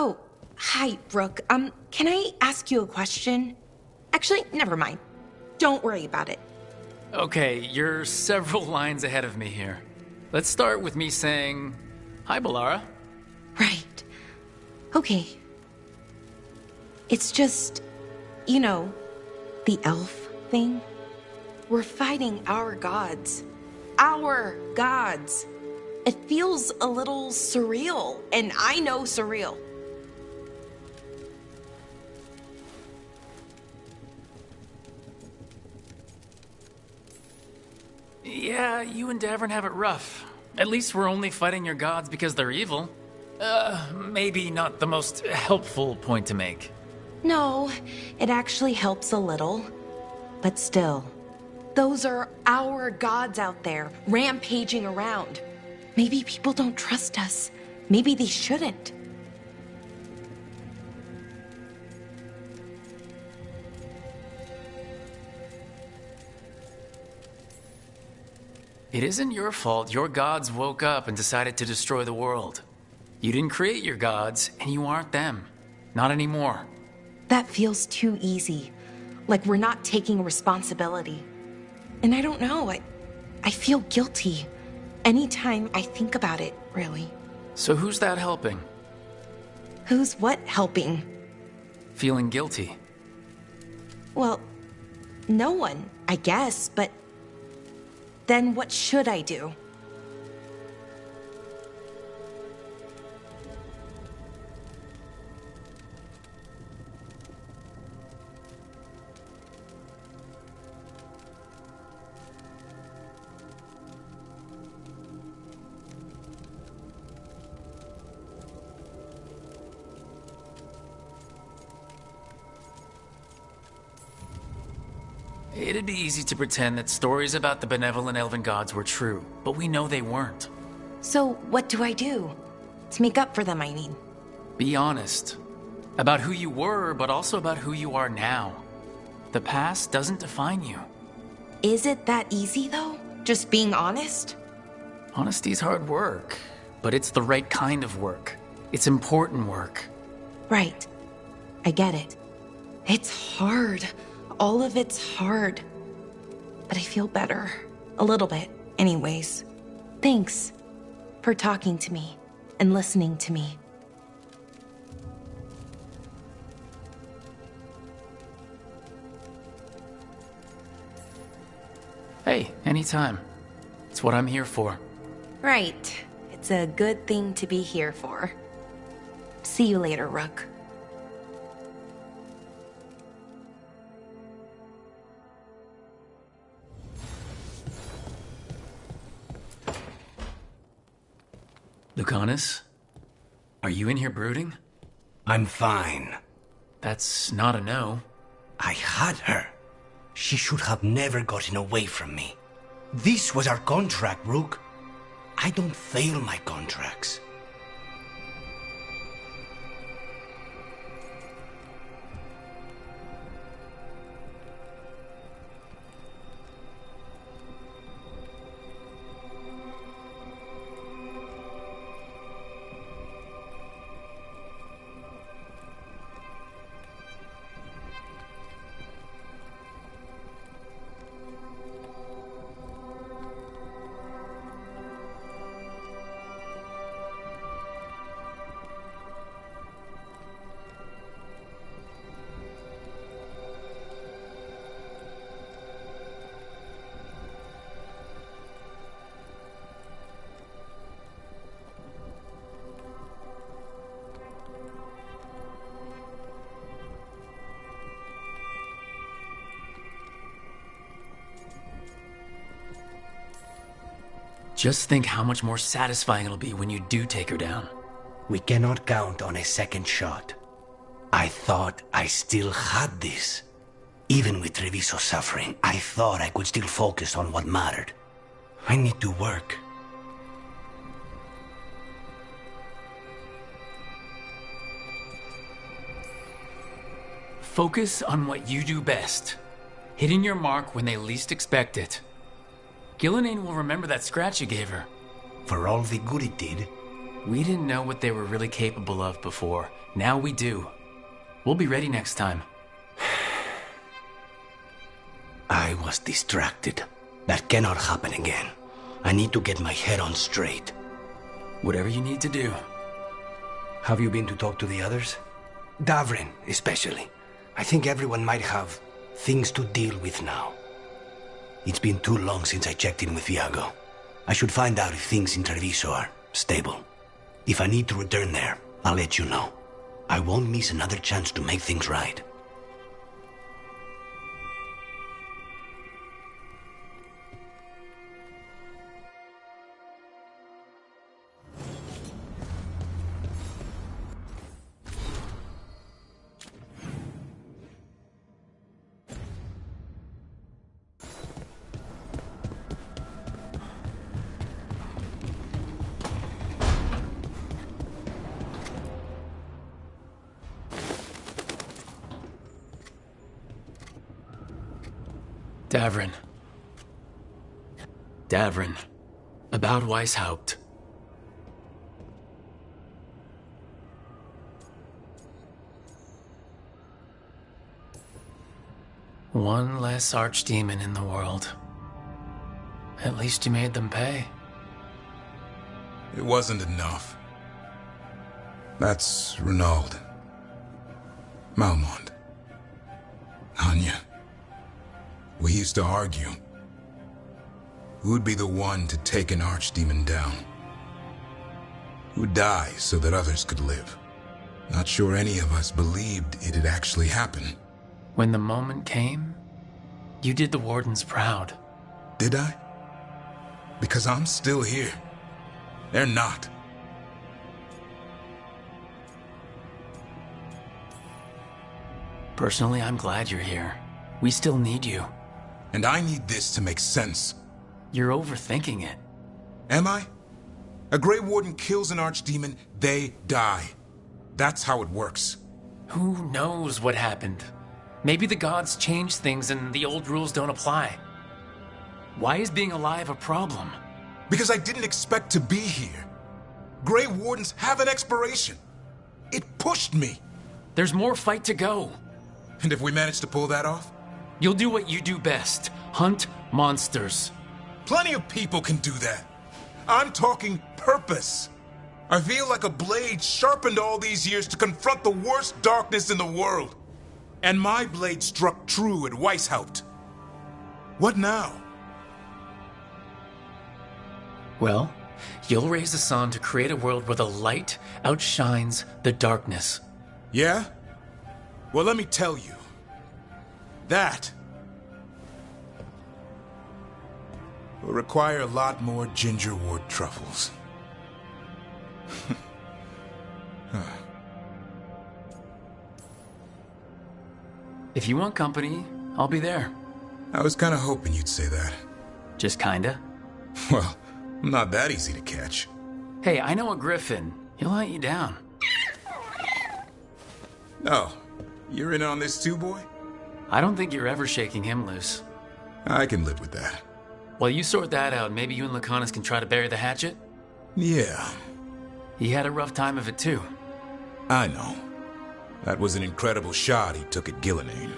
Oh, hi, Brooke. Can I ask you a question? Actually, never mind. Don't worry about it. Okay, you're several lines ahead of me here. Let's start with me saying, hi, Balara. Right. Okay. It's just, you know, the elf thing. We're fighting our gods. Our gods. It feels a little surreal, and I know surreal. Yeah, you and Davern have it rough. At least we're only fighting your gods because they're evil. Maybe not the most helpful point to make. No, it actually helps a little. But still, those are our gods out there, rampaging around. Maybe people don't trust us. Maybe they shouldn't. It isn't your fault your gods woke up and decided to destroy the world. You didn't create your gods, and you aren't them. Not anymore. That feels too easy. Like we're not taking responsibility. And I don't know, I feel guilty. Anytime I think about it, really. So who's that helping? Who's what helping? Feeling guilty. Well, no one, I guess, but then what should I do? It'd be easy to pretend that stories about the benevolent elven gods were true, but we know they weren't. So, what do I do? To make up for them, I mean. Be honest. About who you were, but also about who you are now. The past doesn't define you. Is it that easy, though? Just being honest? Honesty's hard work, but it's the right kind of work. It's important work. Right. I get it. It's hard. All of it's hard. But I feel better. A little bit, anyways. Thanks for talking to me and listening to me. Hey, anytime. It's what I'm here for. Right. It's a good thing to be here for. See you later, Rook. Lucanus? Are you in here brooding? I'm fine. That's not a no. I had her. She should have never gotten away from me. This was our contract, Rook. I don't fail my contracts. Just think how much more satisfying it'll be when you do take her down. We cannot count on a second shot. I thought I still had this. Even with Treviso's suffering, I thought I could still focus on what mattered. I need to work. Focus on what you do best. Hitting your mark when they least expect it. Gillenane will remember that scratch you gave her. For all the good it did. We didn't know what they were really capable of before. Now we do. We'll be ready next time. I was distracted. That cannot happen again. I need to get my head on straight. Whatever you need to do. Have you been to talk to the others? Davrin, especially. I think everyone might have things to deal with now. It's been too long since I checked in with Viago. I should find out if things in Treviso are stable. If I need to return there, I'll let you know. I won't miss another chance to make things right. Davrin. Davrin. About Weishaupt. One less archdemon in the world. At least you made them pay. It wasn't enough. That's Renaud. Malmont. Anya. We used to argue. Who'd be the one to take an archdemon down? Who'd die so that others could live? Not sure any of us believed it'd actually happen. When the moment came, you did the Wardens proud. Did I? Because I'm still here. They're not. Personally, I'm glad you're here. We still need you. And I need this to make sense. You're overthinking it. Am I? A Grey Warden kills an archdemon, they die. That's how it works. Who knows what happened? Maybe the gods changed things and the old rules don't apply. Why is being alive a problem? Because I didn't expect to be here. Grey Wardens have an expiration. It pushed me. There's more fight to go. And if we manage to pull that off? You'll do what you do best. Hunt monsters. Plenty of people can do that. I'm talking purpose. I feel like a blade sharpened all these years to confront the worst darkness in the world. And my blade struck true at Weishaupt. What now? Well, you'll raise the sun to create a world where the light outshines the darkness. Yeah? Well, let me tell you. That will require a lot more gingerwort truffles. If you want company, I'll be there. I was kind of hoping you'd say that. Just kinda? Well, I'm not that easy to catch. Hey, I know a griffin. He'll hunt you down. Oh, you're in on this too, boy? I don't think you're ever shaking him loose. I can live with that. While you sort that out, maybe you and Lucanus can try to bury the hatchet? Yeah. He had a rough time of it too. I know. That was an incredible shot he took at Gillenane.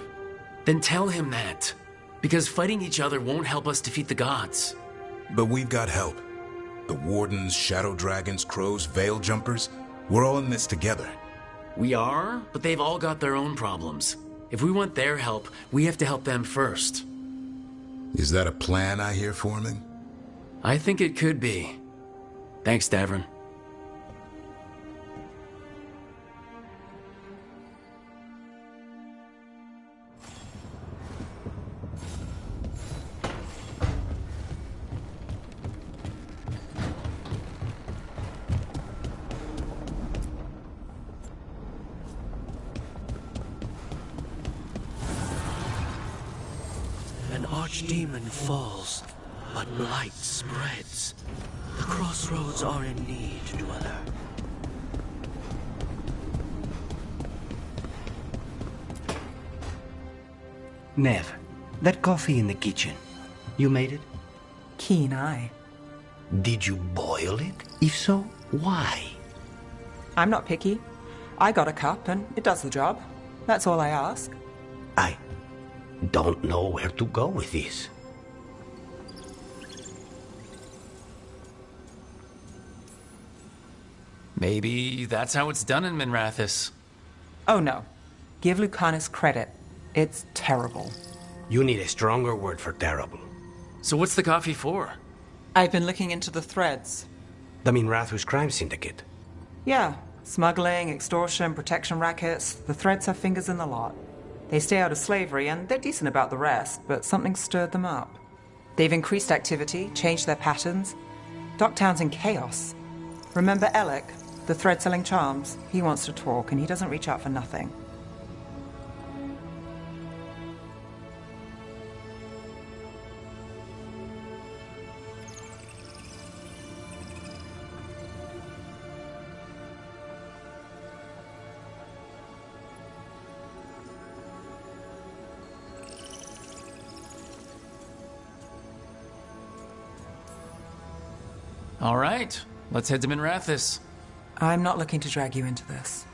Then tell him that. Because fighting each other won't help us defeat the gods. But we've got help. The Wardens, Shadow Dragons, Crows, Veil Jumpers, we're all in this together. We are, but they've all got their own problems. If we want their help, we have to help them first. Is that a plan I hear forming? I think it could be. Thanks, Davrin. An archdemon falls, but light spreads. The crossroads are in need, Dweller. Nev, that coffee in the kitchen, you made it? Keen eye. Did you boil it? If so, why? I'm not picky. I got a cup and it does the job. That's all I ask. I don't know where to go with this. Maybe that's how it's done in Minrathous. Oh no. Give Lucanus credit. It's terrible. You need a stronger word for terrible. So what's the coffee for? I've been looking into the threads. The Minrathous crime syndicate. Yeah. Smuggling, extortion, protection rackets. The threads have fingers in the lot. They stay out of slavery and they're decent about the rest, but something stirred them up. They've increased activity, changed their patterns. Docktown's in chaos. Remember Alec, the thread selling charms? He wants to talk and he doesn't reach out for nothing. All right, let's head to Minrathous. I'm not looking to drag you into this.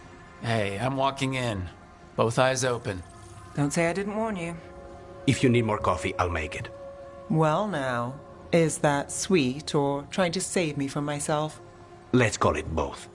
Hey, I'm walking in. Both eyes open. Don't say I didn't warn you. If you need more coffee, I'll make it. Well now, is that sweet or trying to save me from myself? Let's call it both.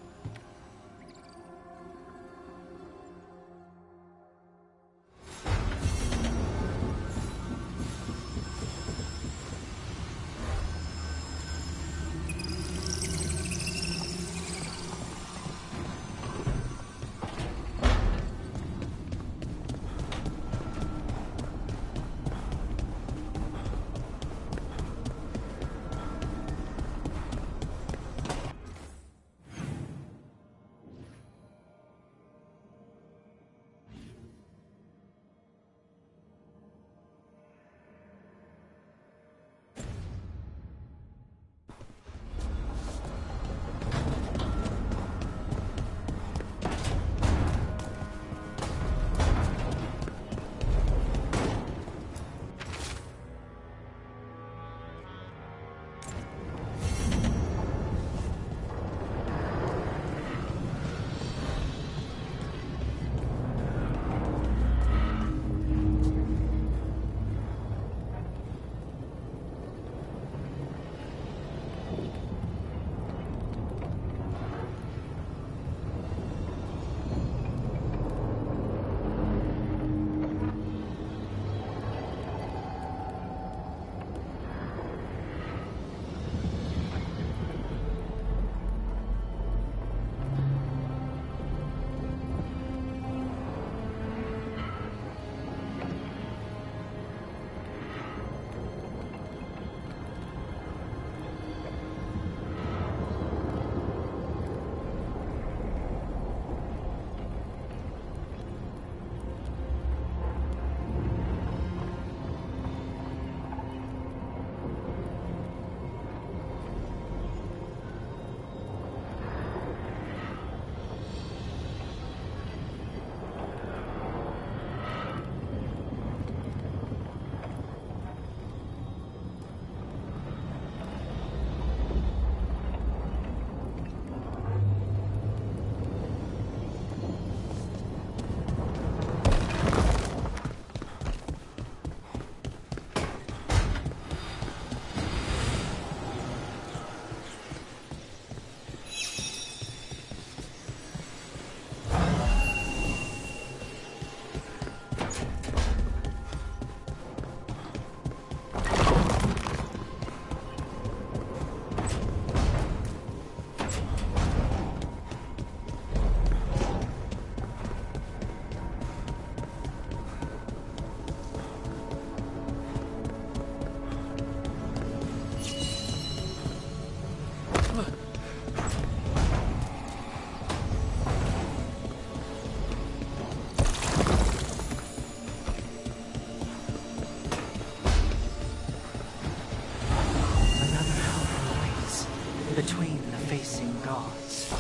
Between the facing gods.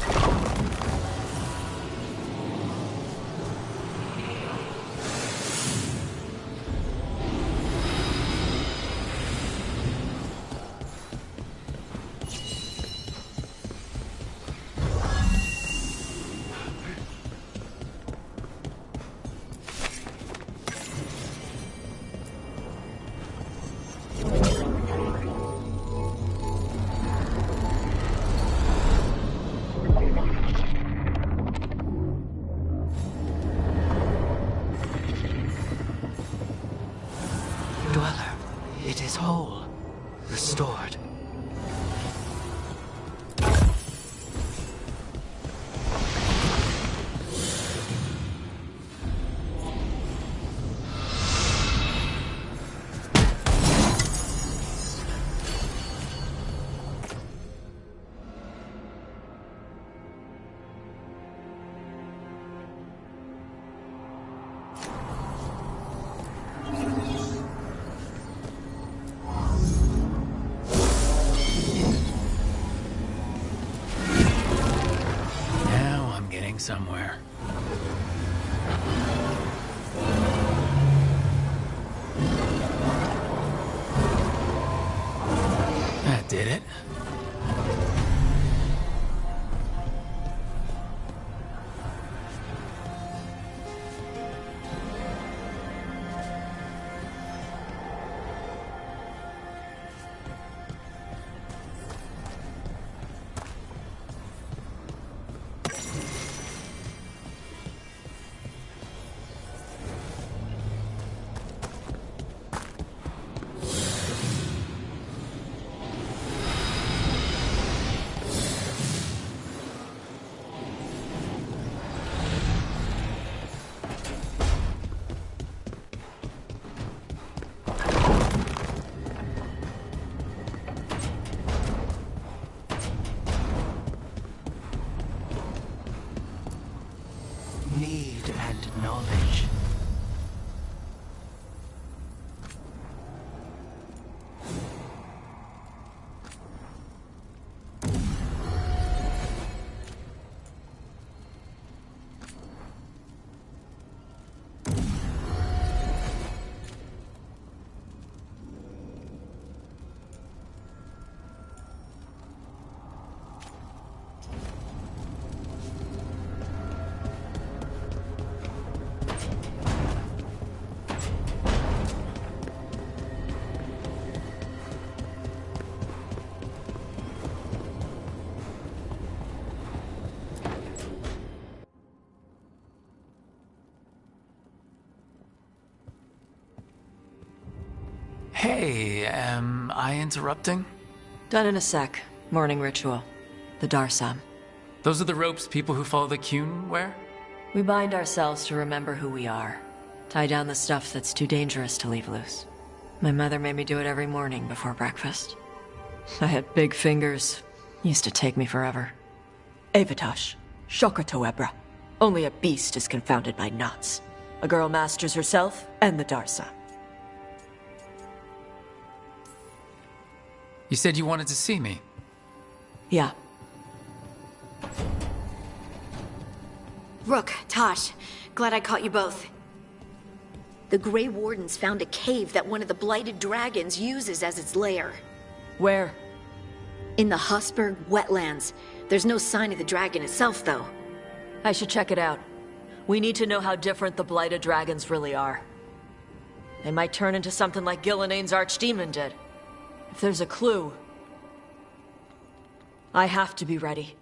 Dweller, it is whole, restored. Somewhere. That did it. Need and knowledge. Hey, am I interrupting? Done in a sec. Morning ritual. The Darsam. Those are the ropes people who follow the Qun wear? We bind ourselves to remember who we are. Tie down the stuff that's too dangerous to leave loose. My mother made me do it every morning before breakfast. I had big fingers. Used to take me forever. Avatash. Shokatoebra. Only a beast is confounded by knots. A girl masters herself and the Darsam. You said you wanted to see me. Yeah. Rook, Tosh, glad I caught you both. The Grey Wardens found a cave that one of the Blighted Dragons uses as its lair. Where? In the Husberg wetlands. There's no sign of the dragon itself, though. I should check it out. We need to know how different the Blighted Dragons really are. They might turn into something like Gillenane's archdemon did. If there's a clue, I have to be ready.